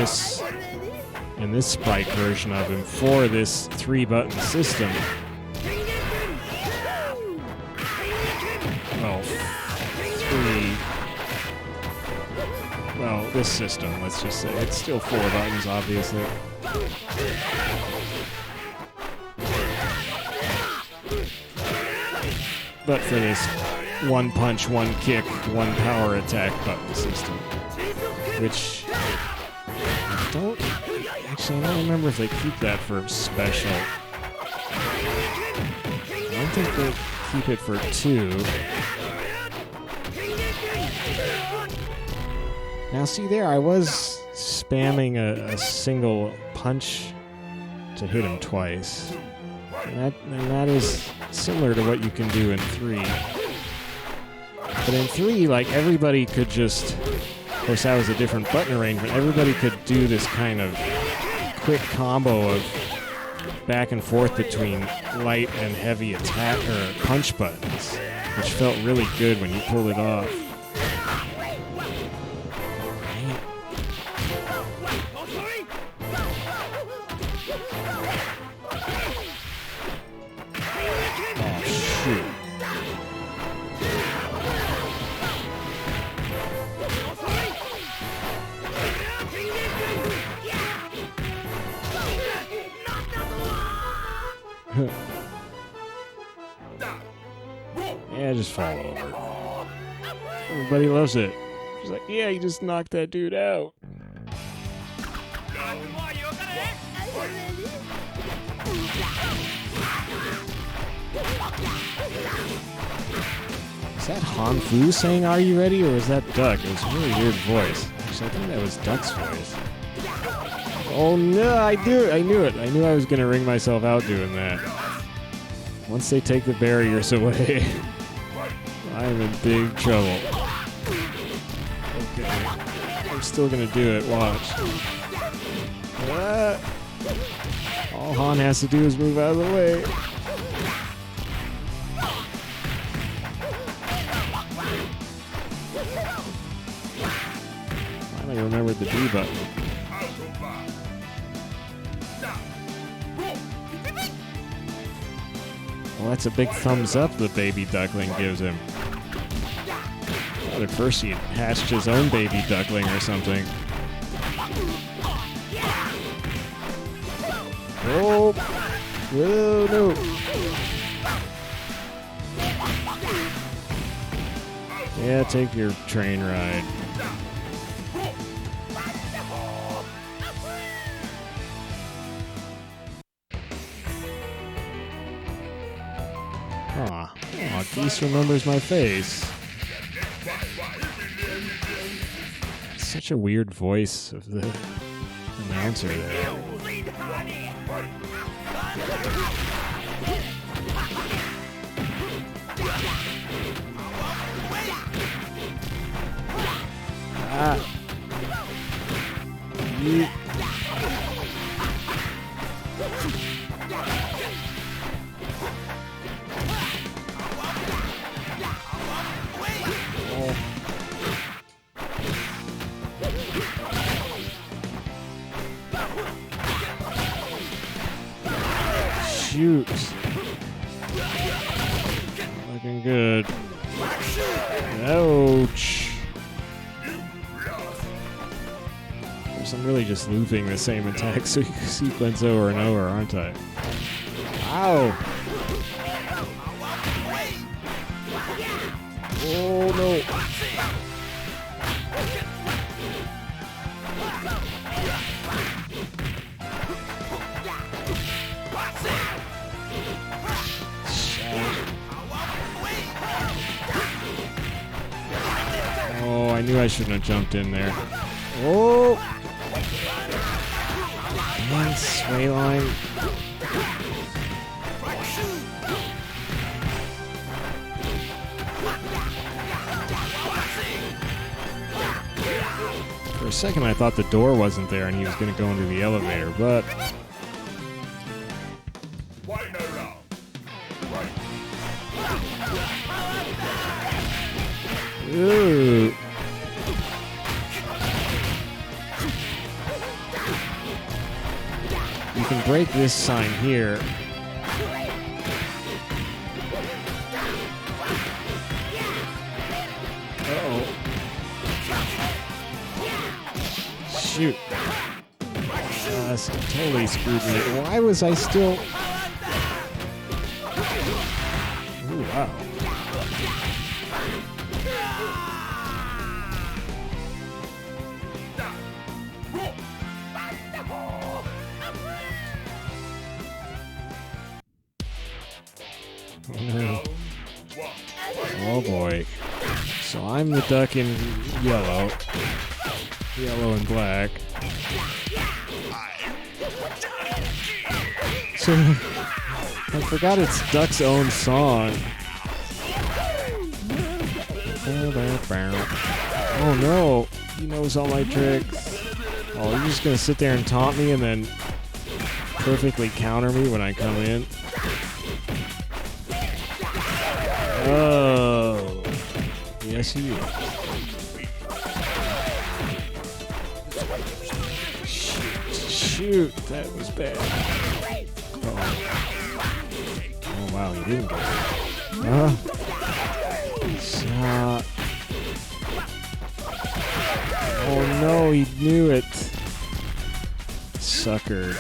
this sprite version of him for this 3-button system. Well, this system, let's just say. It's still 4 buttons, obviously. But for this 1 punch, 1 kick, 1 power attack button system. Which I don't Actually, I don't remember if they keep that for special. I don't think they keep it for 2. Now see there, I was spamming a single punch to hit him twice. And that is similar to what you can do in 3. But in 3, like, everybody could just... Of course, that was a different button arrangement. Everybody could do this kind of quick combo of back and forth between light and heavy attack or punch buttons, which felt really good when you pulled it off. Yeah, just fall over. Everybody loves it. She's like, yeah, you just knocked that dude out. Is that Hon-Fu saying, "Are you ready?" or was that Duck? It was a really weird voice. Actually, I think that was Duck's voice. Oh no, I knew it. I knew I was going to ring myself out doing that. Once they take the barriers away, I'm in big trouble. Okay, I'm still going to do it. Watch. All Han has to do is move out of the way. I remembered the B button. Well, that's a big thumbs up the baby duckling gives him. I thought at first he hatched his own baby duckling or something. Oh! Whoa, no! Yeah, take your train ride. Aw, Geese remembers my face. Such a weird voice of the announcer there. Ah. Yeet. Shoot. Looking good. Ouch. I'm really just looping the same attack sequence over and over, aren't I? Ow! Oh no! Oh, I knew I shouldn't have jumped in there. Oh! Man, sway line. For a second I thought the door wasn't there and he was going to go into the elevator, but... Ooh. You can break this sign here. Uh-oh. Shoot. That's totally screwed me. Why was I still... Ooh, wow. So I'm the duck in yellow. Yellow and black. So I forgot it's Duck's own song. Oh no, he knows all my tricks. Oh, you're just gonna sit there and taunt me and then perfectly counter me when I come in? Oh, yes he is. Shoot, that was bad. Oh wow, he didn't get it. Oh no, he knew it. Sucker.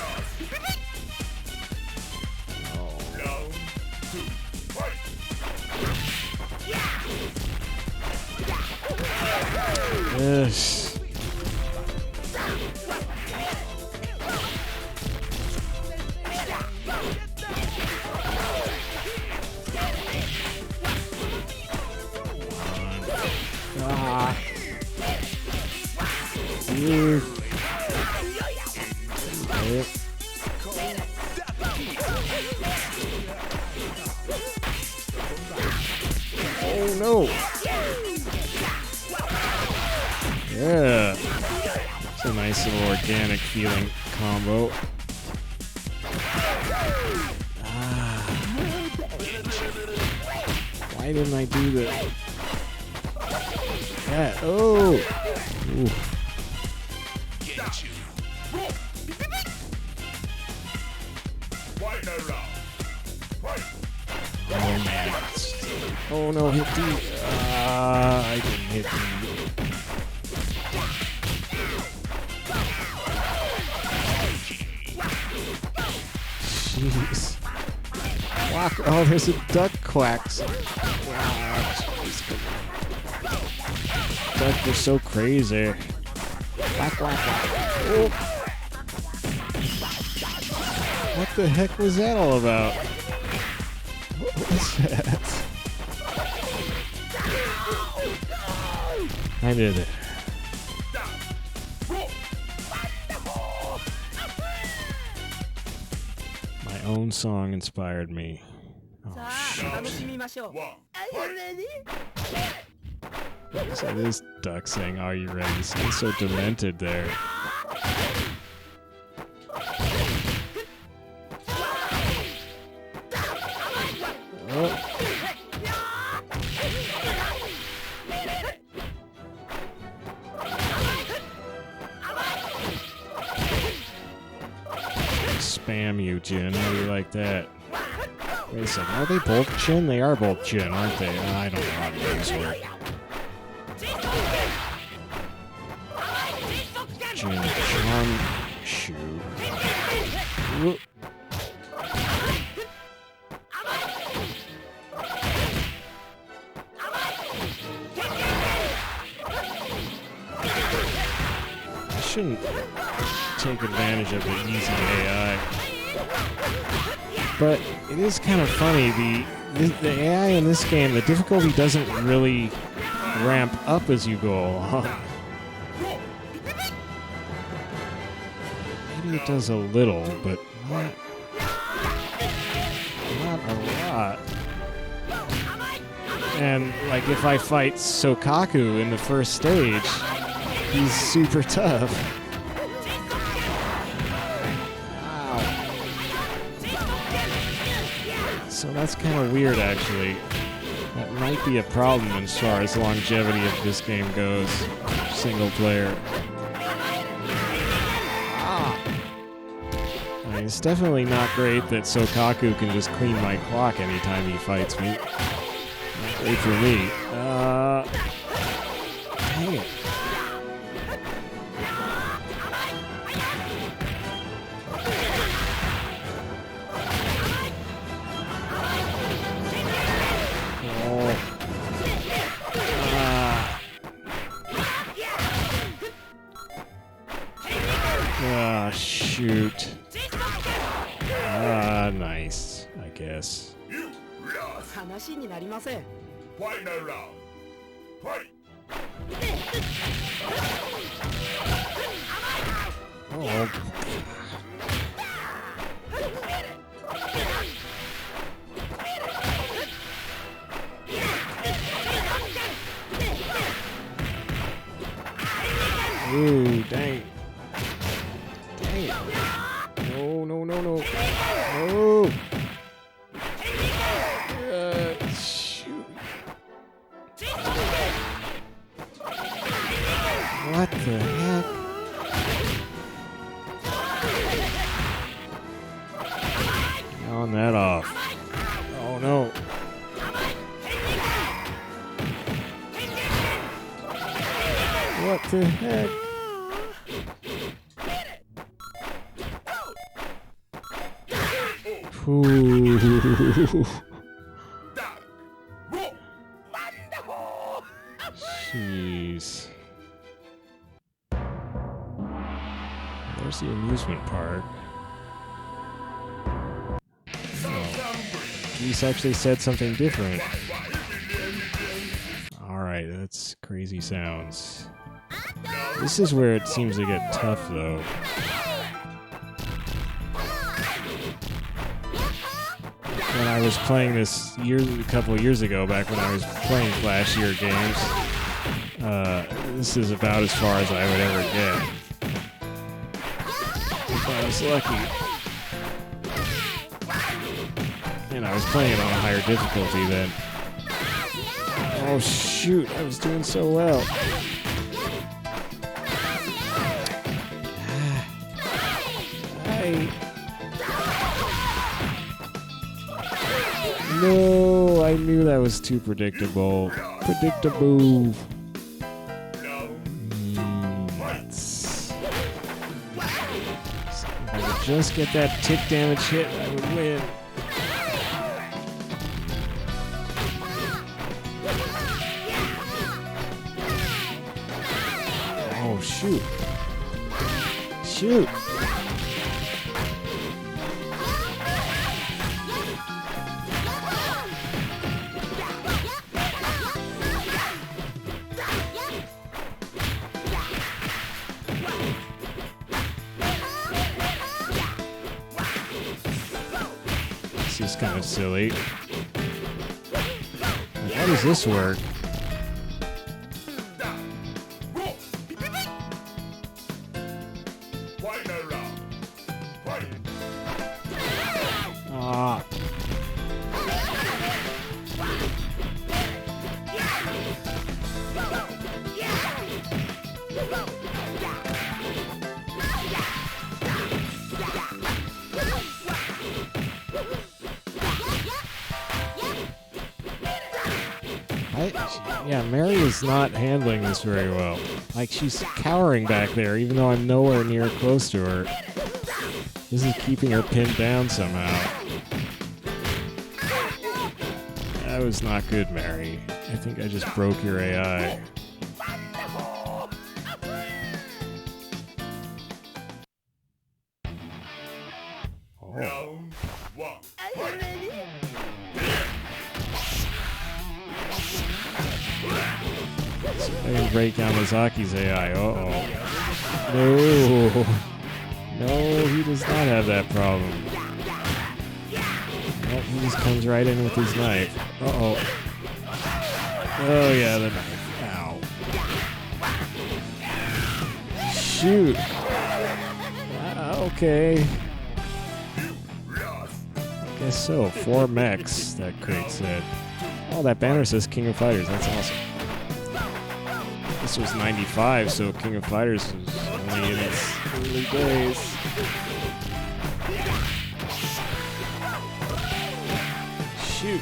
Yes. Oh no! Yeah, it's a nice little organic feeling combo. Why didn't I do that? Oh! Ooh. Oh man. Oh no, hit D. I didn't hit D. Jeez. Quack. Oh, there's a duck quacks. Duck was so crazy. Quack, quack, quack. Oh. What the heck was that all about? What was that? I did it. My own song inspired me. Oh, shoot. So this duck saying, "Are you ready?" Sounds so demented there. Oh. Spam you, Jin. How do you like that? Wait a second. Are they both Jin? They are both Jin, aren't they? I don't know how to use work. Jin, John, shoot. Whoop. I shouldn't take advantage of the easy AI. But it is kind of funny, the AI in this game, the difficulty doesn't really ramp up as you go along. Maybe it does a little, but not a lot. And like if I fight Sokaku in the first stage, he's super tough. So that's kind of weird, actually. That might be a problem as far as longevity of this game goes. Single player. I mean, it's definitely not great that Sokaku can just clean my clock anytime he fights me. Not great for me. Dang it. Shoot. Nice, I guess. Oh. Ooh, dang. Dang it. No, no, no, no. No. Shoot. What the heck? On that off. Oh no. What the heck? Ooh. Jeez. There's the amusement park. Geese actually said something different. Alright, that's crazy sounds. This is where it seems to get tough, though. When I was playing this a couple of years ago, back when I was playing flashier games, this is about as far as I would ever get. If I was lucky. And I was playing it on a higher difficulty then. Oh shoot, I was doing so well. No, I knew that was too predictable. Predictable. If I could just get that tick damage hit, I would win. Oh, shoot. Shoot. This is kind of silly. How does this work? Ah. Yeah, Mary is not handling this very well. Like, she's cowering back there, even though I'm nowhere near close to her. This is keeping her pinned down somehow. That was not good, Mary. I think I just broke your AI. Round one. I can break Yamazaki's AI. Uh-oh. No. No, he does not have that problem. Nope, he just comes right in with his knife. Uh-oh. Oh, yeah, the knife. Ow. Shoot. Okay. Guess so. 4 mechs, that crate said. Oh, that banner says King of Fighters. That's awesome. This was 95, so King of Fighters was only in its early days. Shoot.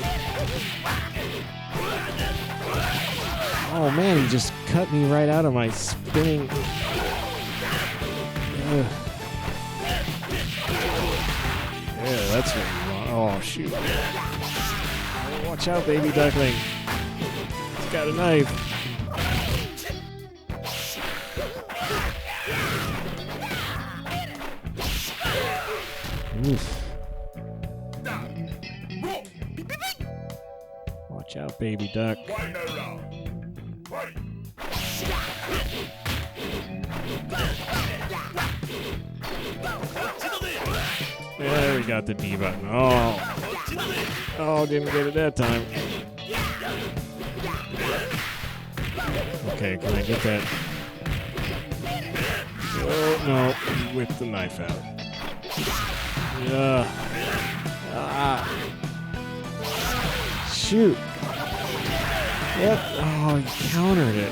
Oh man, he just cut me right out of my spinning. Ugh. Yeah, that's what you want. Oh, shoot. Oh, watch out, baby duckling. He's got a knife. Oof. Watch out, baby duck. There we got the D button. Oh, didn't get it that time. Okay, can I get that? Oh, no. Whip the knife out. Shoot. Yep. Oh, he countered it.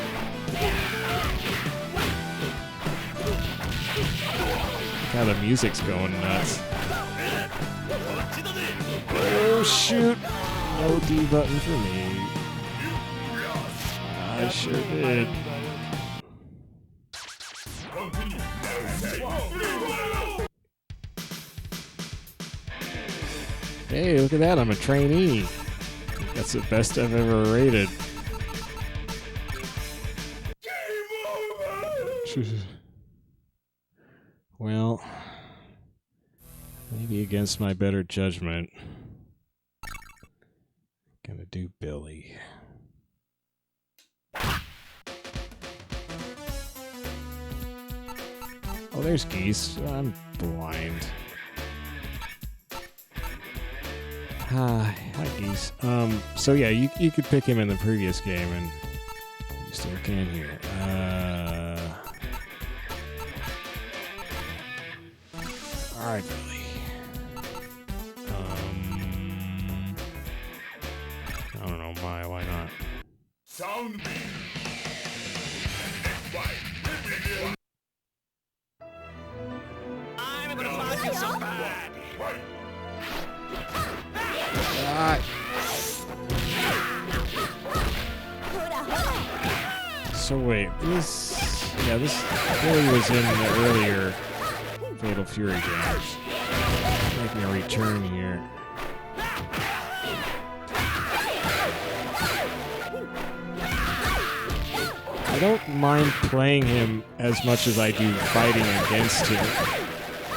Look how the music's going nuts. Oh, shoot. No D button for me. I sure did. Hey, look at that. I'm a trainee. That's the best I've ever rated. Well, maybe against my better judgment, I'm gonna do Billy. Oh, there's Geese. I'm blind. Hi, Geese. So yeah, you could pick him in the previous game, and you still can here. All right, Billy. I don't know, why not? Sound me. I'm gonna find you so bad. So wait, this Billy was in the earlier Fatal Fury games. Making a return here. I don't mind playing him as much as I do fighting against him.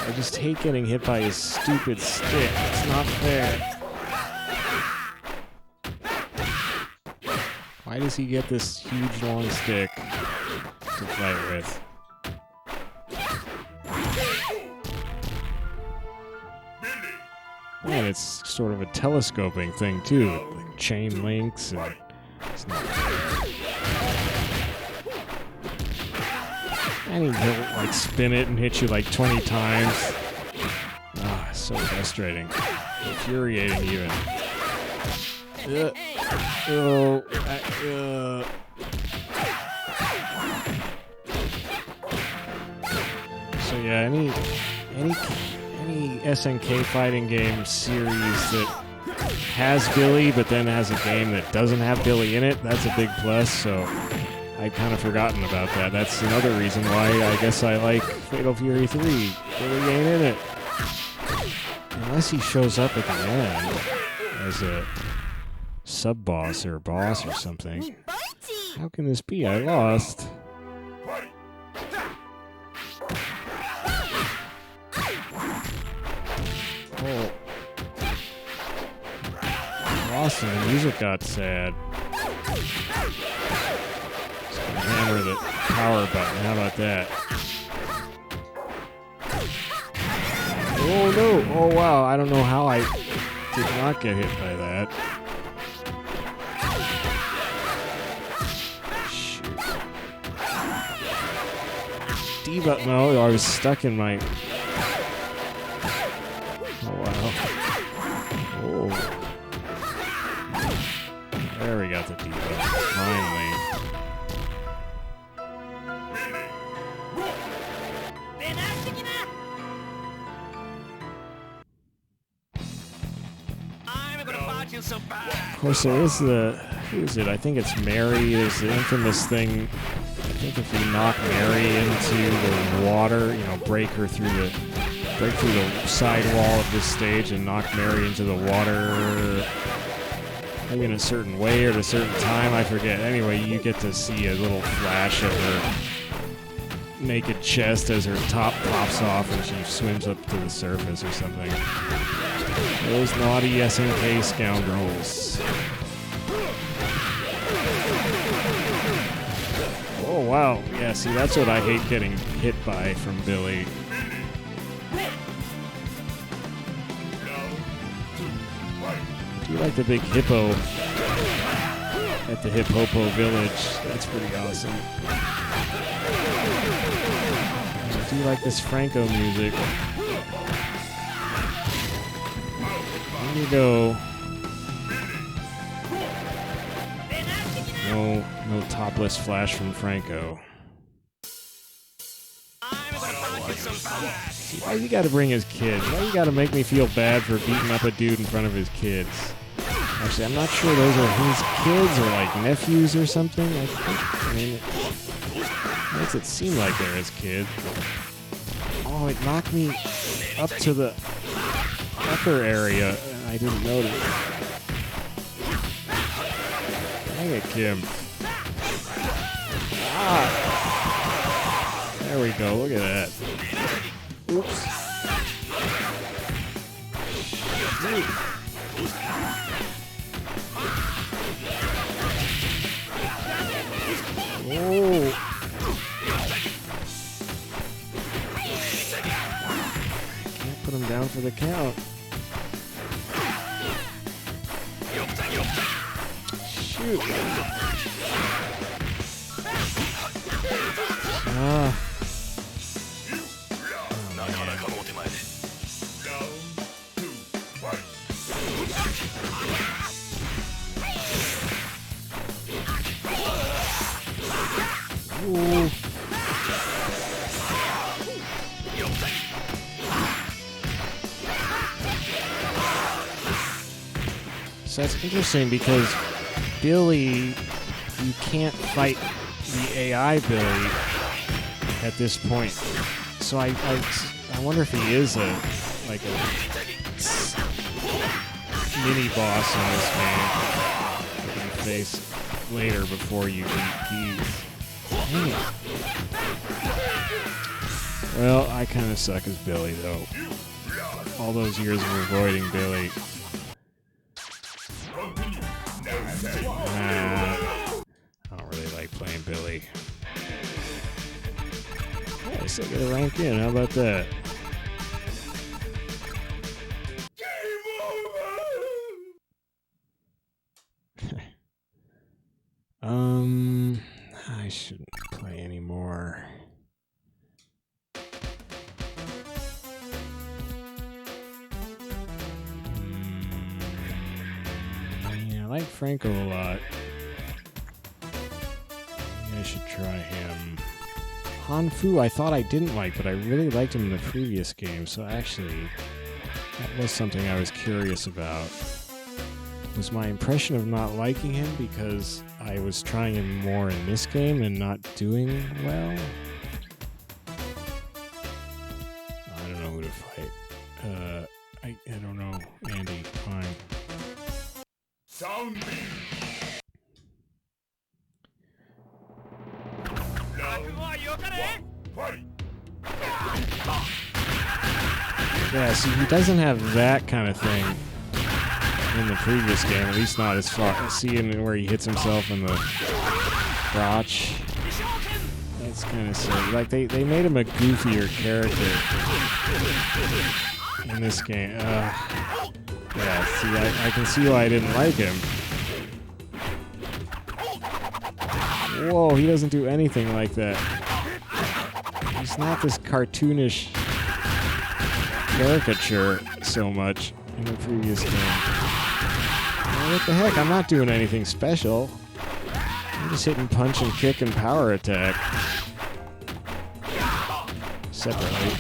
I just hate getting hit by his stupid stick. It's not fair. Why does he get this huge long stick to fight with? And it's sort of a telescoping thing too, with like chain links, and it's not fair. And he can like spin it and hit you like 20 times. Ah, so frustrating. Infuriating even. So yeah, any SNK fighting game series that has Billy but then has a game that doesn't have Billy in it, that's a big plus, so I'd kind of forgotten about that. That's another reason why I guess I like Fatal Fury 3. Billy ain't in it. Unless he shows up at the end as a sub-boss or boss or something. How can this be? I lost. Oh. I lost and the music got sad. Just gonna hammer the power button. How about that? Oh no! Oh wow! I don't know how I did not get hit by that. Shoot. D button. No, I was stuck in my. Oh wow! Oh. There we got the D button. Finally. Of course, there is who is it? I think it's Mary. There's the infamous thing. I think if you knock Mary into the water, break through the sidewall of this stage and knock Mary into the water, maybe in a certain way or at a certain time, I forget. Anyway, you get to see a little flash of her naked chest as her top pops off and she swims up to the surface or something. Those naughty SNK scoundrels. Oh wow, yeah, see that's what I hate getting hit by from Billy. like the big hippo at the Hippopo village. That's pretty awesome. I do like this Franco music. There you go. No topless flash from Franco. See, why you gotta bring his kids? Why you gotta make me feel bad for beating up a dude in front of his kids? Actually, I'm not sure those are his kids or like nephews or something. I mean, it makes it seem like they're his kids. Oh, it knocked me up to the upper area and I didn't notice. Dang it, Kim. Ah! There we go, look at that. Oops. Oh. Can't put him down for the count. Shoot. Ah. Ooh. So that's interesting because Billy, you can't fight the AI Billy at this point. So I wonder if he is like a mini boss in this game that you can face later before you beat these. Well, I kind of suck as Billy, though. All those years of avoiding Billy. I don't really like playing Billy. Yeah, I still get a rank in. How about that? I shouldn't play anymore. Yeah, I like Franco a lot. Maybe I should try him. Hon-Fu I thought I didn't like, but I really liked him in the previous game, so actually that was something I was curious about. Was my impression of not liking him because I was trying him more in this game and not doing well? I don't know who to fight. I don't know. Andy, fine. Yeah, see, he doesn't have that kind of thing in the previous game, at least not as far. Seeing where he hits himself in the crotch. That's kind of silly. Like, they made him a goofier character in this game. Yeah, see, I can see why I didn't like him. Whoa, he doesn't do anything like that. He's not this cartoonish caricature so much in the previous game. What the heck? I'm not doing anything special. I'm just hitting punch and kick and power attack. Separately.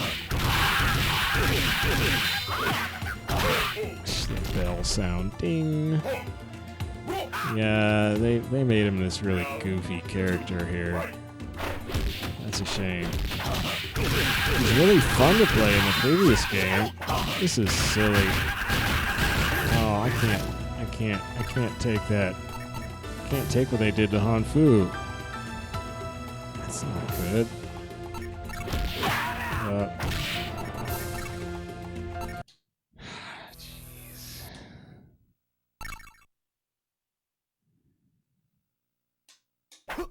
The bell sound. Ding. Yeah, they made him this really goofy character here. That's a shame. He's really fun to play in the previous game. This is silly. Oh, I can't take that. I can't take what they did to Hon-Fu. That's not good. Jeez.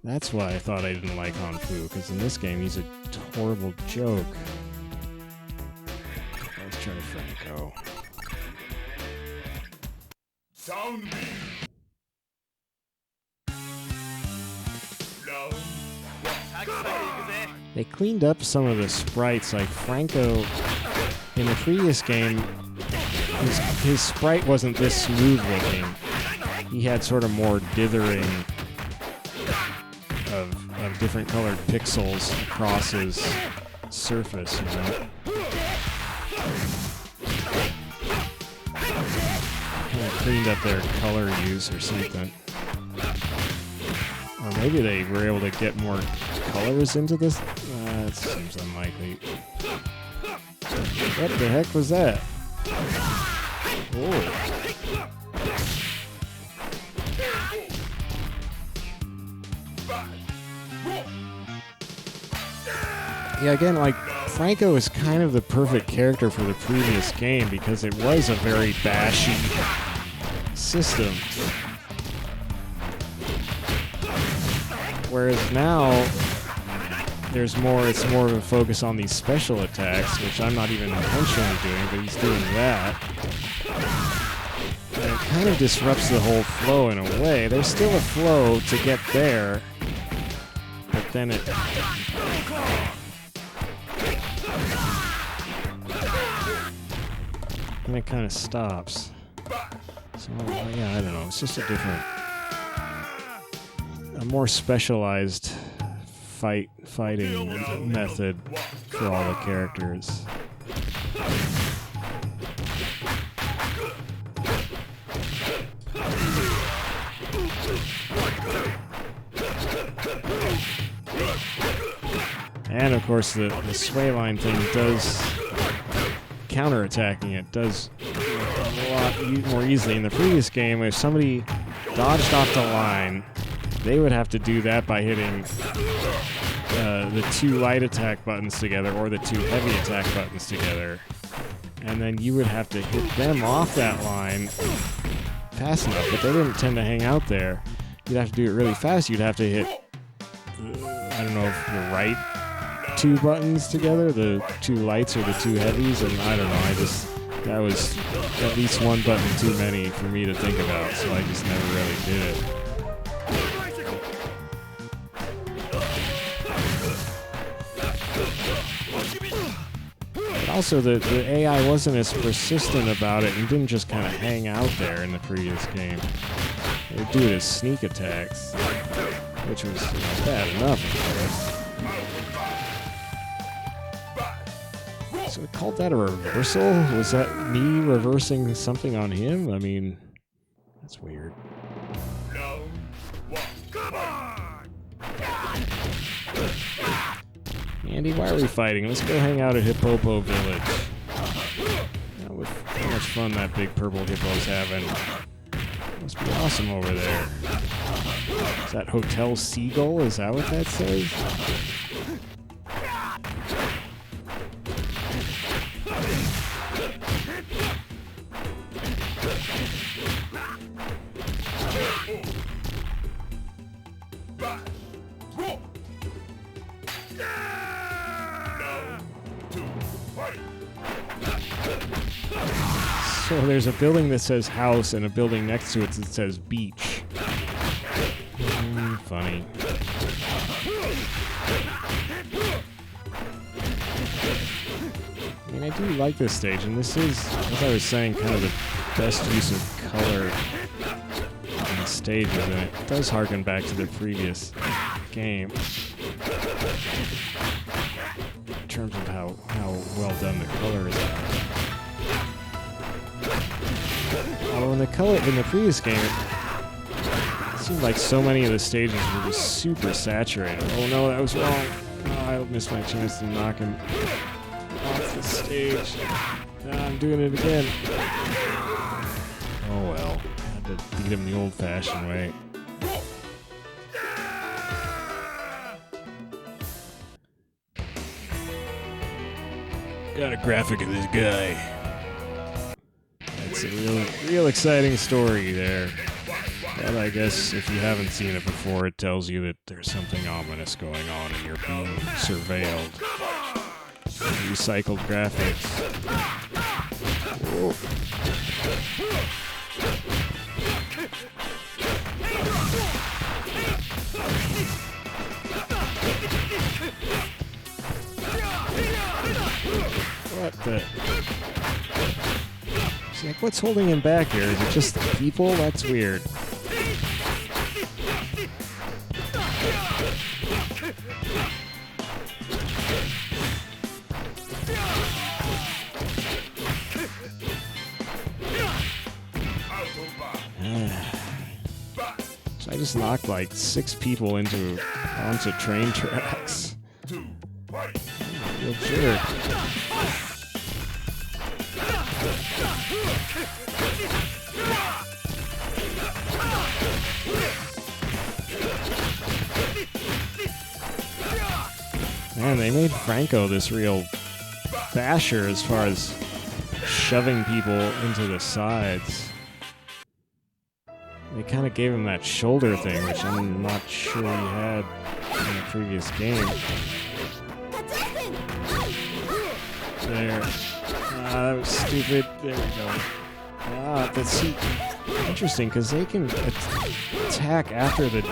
That's why I thought I didn't like Hon-Fu, because in this game he's a horrible joke. Let's try Franco. They cleaned up some of the sprites, like Franco in the previous game. His sprite wasn't this smooth looking. He had sort of more dithering of different colored pixels across his surface, you know. Kind of cleaned up their color use or something. Or maybe they were able to get more colors into this? That seems unlikely. What the heck was that? Oh. Yeah, again, like, Franco is kind of the perfect character for the previous game because it was a very bashy system. Whereas now, it's more of a focus on these special attacks, which I'm not even intentionally doing, but he's doing that. And it kind of disrupts the whole flow in a way. There's still a flow to get there, but then it... and it kind of stops. So, yeah, I don't know. It's just a more specialized fighting method for all the characters. And of course the sway line thing does counterattacking it does a lot more easily. In the previous game, if somebody dodged off the line, they would have to do that by hitting the two light attack buttons together or the two heavy attack buttons together. And then you would have to hit them off that line fast enough, but they didn't tend to hang out there. You'd have to do it really fast. You'd have to hit, I don't know, if the right two buttons together, the two lights or the two heavies, and I don't know, that was at least one button too many for me to think about, so I just never really did it. But also, the AI wasn't as persistent about it and didn't just kind of hang out there in the previous game. They would do it as sneak attacks, which was bad enough, of course. So we called that a reversal? Was that me reversing something on him? I mean, that's weird. Andy, why are we fighting? Let's go hang out at Hippopo Village. How much fun that big purple hippo's having. Must be awesome over there. Is that Hotel Seagull? Is that what that says? So there's a building that says house and a building next to it that says beach. Funny. I mean, I do like this stage, and this is, as I was saying, kind of the best use of color on the stages, and it does harken back to the previous game in terms of how well done the colors are. Although in the previous game, it seemed like so many of the stages were just super saturated. Oh no, that was wrong. Oh, I missed my chance to knock him off the stage. I'm doing it again. Oh well, I had to beat him the old-fashioned way. Got a graphic of this guy. It's a real exciting story there. But I guess if you haven't seen it before, it tells you that there's something ominous going on and you're being surveilled. Recycled graphics. Whoa. What the? She's like, what's holding him back here? Is it just the people? That's weird. So I just knocked like 6 people onto train tracks. Real jerk. Man, they made Franco this real basher as far as shoving people into the sides. They kind of gave him that shoulder thing, which I'm not sure he had in the previous game. There. Ah, that was stupid. There we go. Ah, that's interesting, because they can attack after the D.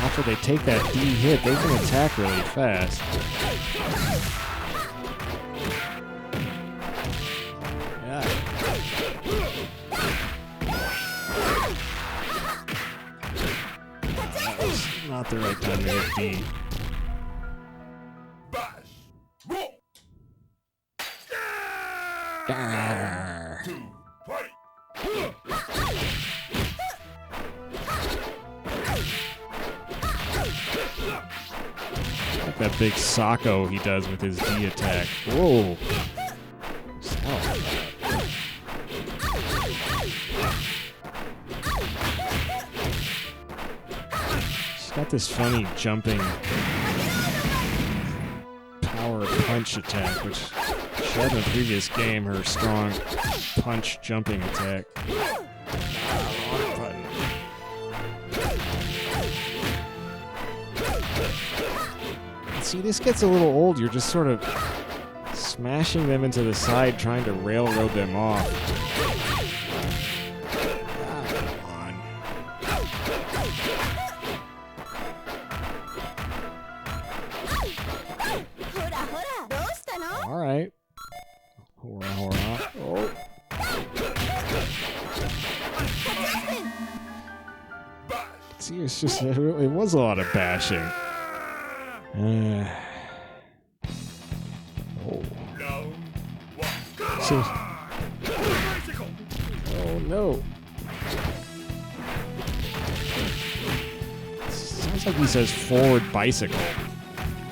After they take that D hit, they can attack really fast. Yeah. That was not the right time to hit D. Like that big Socko he does with his D attack. Whoa! She's got this funny jumping power punch attack, which she had in the previous game, her strong punch jumping attack. Wrong button. See, this gets a little old. You're just sort of smashing them into the side, trying to railroad them off. Come on. All right. Hora, hora. Oh. See, it's just, it was a lot of bashing. Oh. So, oh no. Sounds like he says forward bicycle.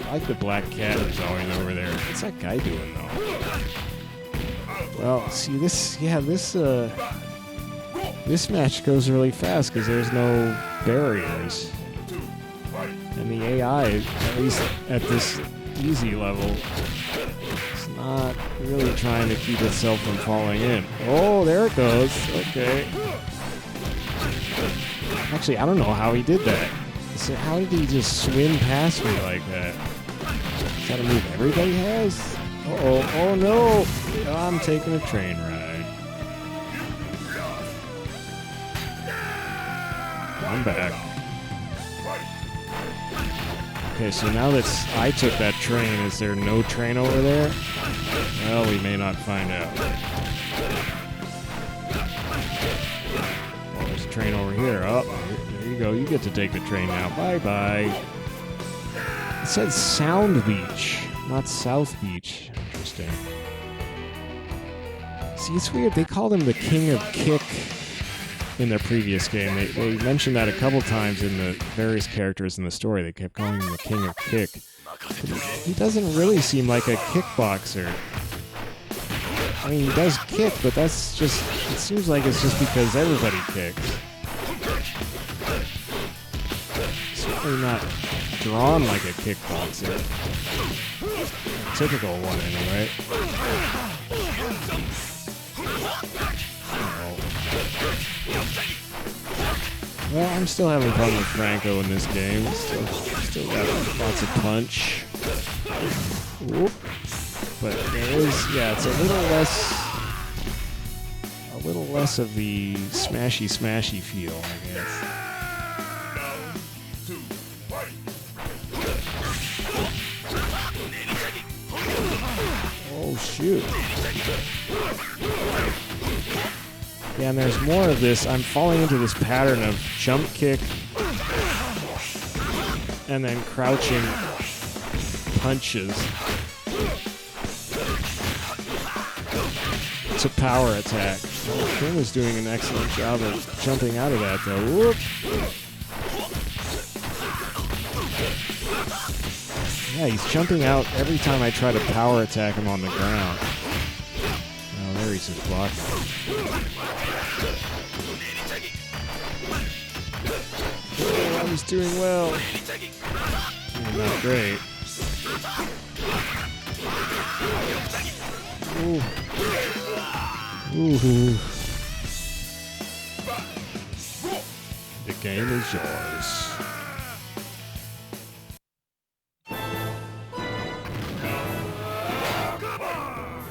I like the black cat who's always over there. What's that guy doing though? Well, see this, yeah, this match goes really fast because there's no barriers. And the AI, at least at this easy level, is not really trying to keep itself from falling in. Oh, there it goes. Okay. Actually, I don't know how he did that. So how did he just swim past me like that? Is that a move everybody has? Uh-oh. Oh, no. I'm taking a train ride. I'm back. Okay, so now that I took that train, is there no train over there? Well, we may not find out. Oh, there's a train over here. Oh, there you go. You get to take the train now. Bye-bye. It says Sound Beach, not South Beach. Interesting. See, it's weird. They called him the King of Kick in their previous game. They mentioned that a couple times in the various characters in the story. They kept calling him the King of Kick. He doesn't really seem like a kickboxer. I mean, he does kick, but that's just... It seems like it's just because everybody kicks. Certainly not drawn like a kickboxer. A typical one, anyway. Well, I'm still having fun with Franco in this game. Still got lots of punch. Whoop. But there is, yeah, it's a little less of the smashy feel, I guess. Oh, shoot. Yeah, and there's more of this. I'm falling into this pattern of jump kick and then crouching punches to power attack. Well, Kane was doing an excellent job of jumping out of that, though. Whoop. Yeah, he's jumping out every time I try to power attack him on the ground. Oh, there he's just blocking. Oh, I was doing well. Yeah, not great. Ooh. Ooh. The game is yours.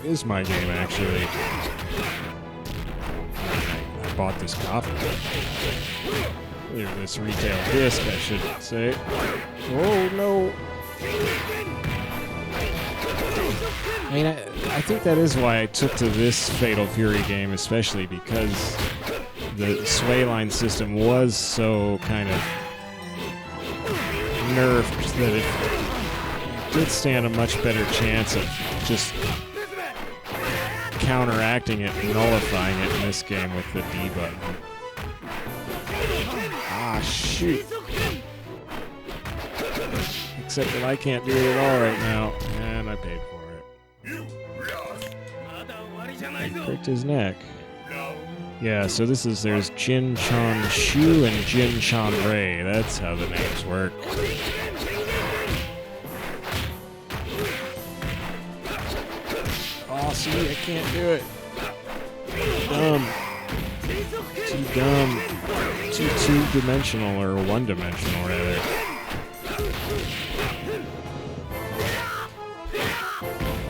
It is my game, actually. I bought this copy. Or this retail disc, I should say. Oh, no. I mean, I think that is why I took to this Fatal Fury game, especially because the sway line system was so kind of nerfed that it did stand a much better chance of just counteracting it and nullifying it in this game with the D button. Ah, shoot. Except that I can't do it at all right now, and I paid for it. I pricked his neck. Yeah, so there's Jin Chan Shu and Jin Chan Rei. That's how the names work. Oh, see, I can't do it. Dumb. Too dumb. Too two-dimensional, or one-dimensional, rather.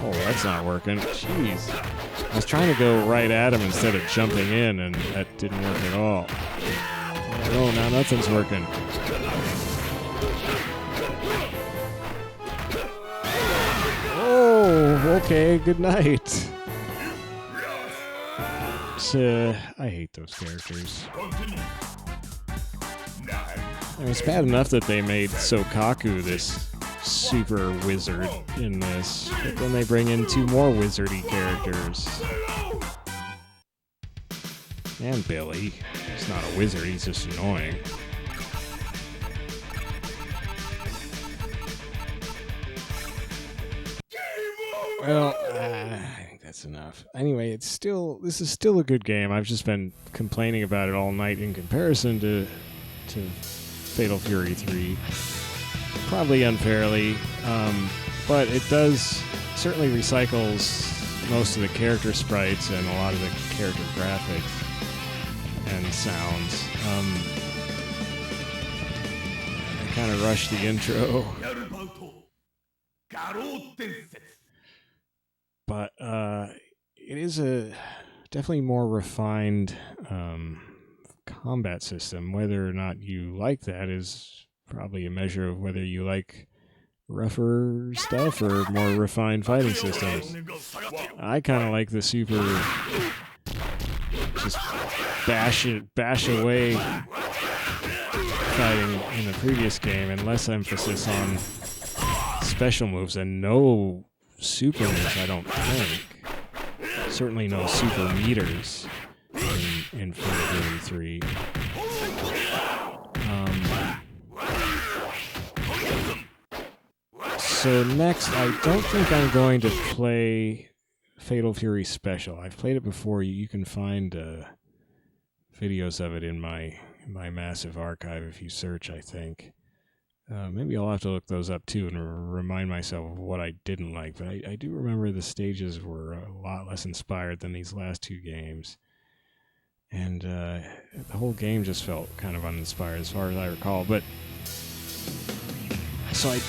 Oh, that's not working. Jeez. I was trying to go right at him instead of jumping in, and that didn't work at all. Oh, now nothing's working. Oh, okay, good night. I hate those characters. I mean, it's bad enough that they made Sokaku this super wizard in this, but then they bring in 2 more wizardy characters. And Billy. He's not a wizard, he's just annoying. Well, I think that's enough. Anyway, this is still a good game. I've just been complaining about it all night in comparison to Fatal Fury 3. Probably unfairly, but it does certainly recycles most of the character sprites and a lot of the character graphics and sounds. I kind of rushed the intro. But it is a definitely more refined combat system. Whether or not you like that is probably a measure of whether you like rougher stuff or more refined fighting systems. I kind of like the super just bash away fighting in the previous game, and less emphasis on special moves and no super moves, I don't think. Certainly no super meters in Fatal Fury 3. So next, I don't think I'm going to play Fatal Fury Special. I've played it before. You can find videos of it in my massive archive if you search, I think. Maybe I'll have to look those up too and remind myself of what I didn't like. But I do remember the stages were a lot less inspired than these last 2 games. And the whole game just felt kind of uninspired as far as I recall. But so I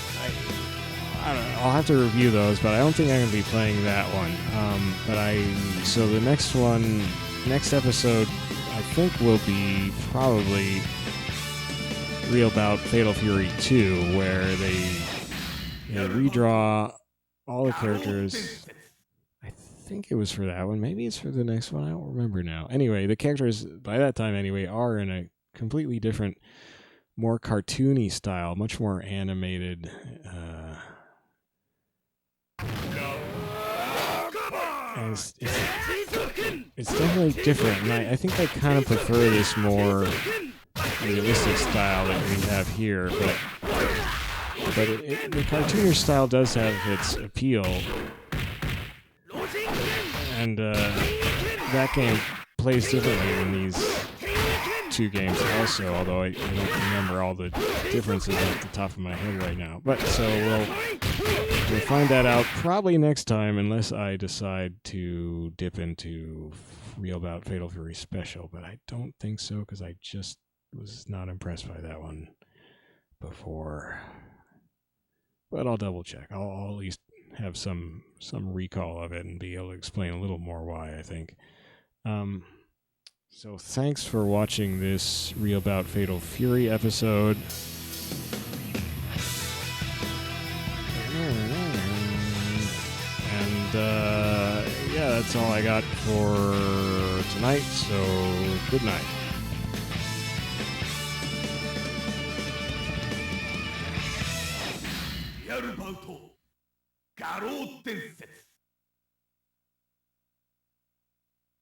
don't know, I'll have to review those, but I don't think I'm going to be playing that one. So the next episode, I think will be probably Real Bout Fatal Fury 2, where they redraw all the characters think it was for that one. Maybe it's for the next one. I don't remember now. Anyway, the characters, by that time anyway, are in a completely different, more cartoony style, much more animated. And it's definitely different, and I think I kind of prefer this more realistic style that we have here, but the cartoonier style does have its appeal, and that game plays differently in these two games also, although I don't remember all the differences off the top of my head right now. But so we'll find that out probably next time, unless I decide to dip into Real Bout Fatal Fury Special, but I don't think so, because I just was not impressed by that one before. But I'll double check. I'll at least have some recall of it and be able to explain a little more why, I think. So thanks for watching this Real Bout Fatal Fury episode. And yeah, that's all I got for tonight, so good night. Real Bout Garou Densetsu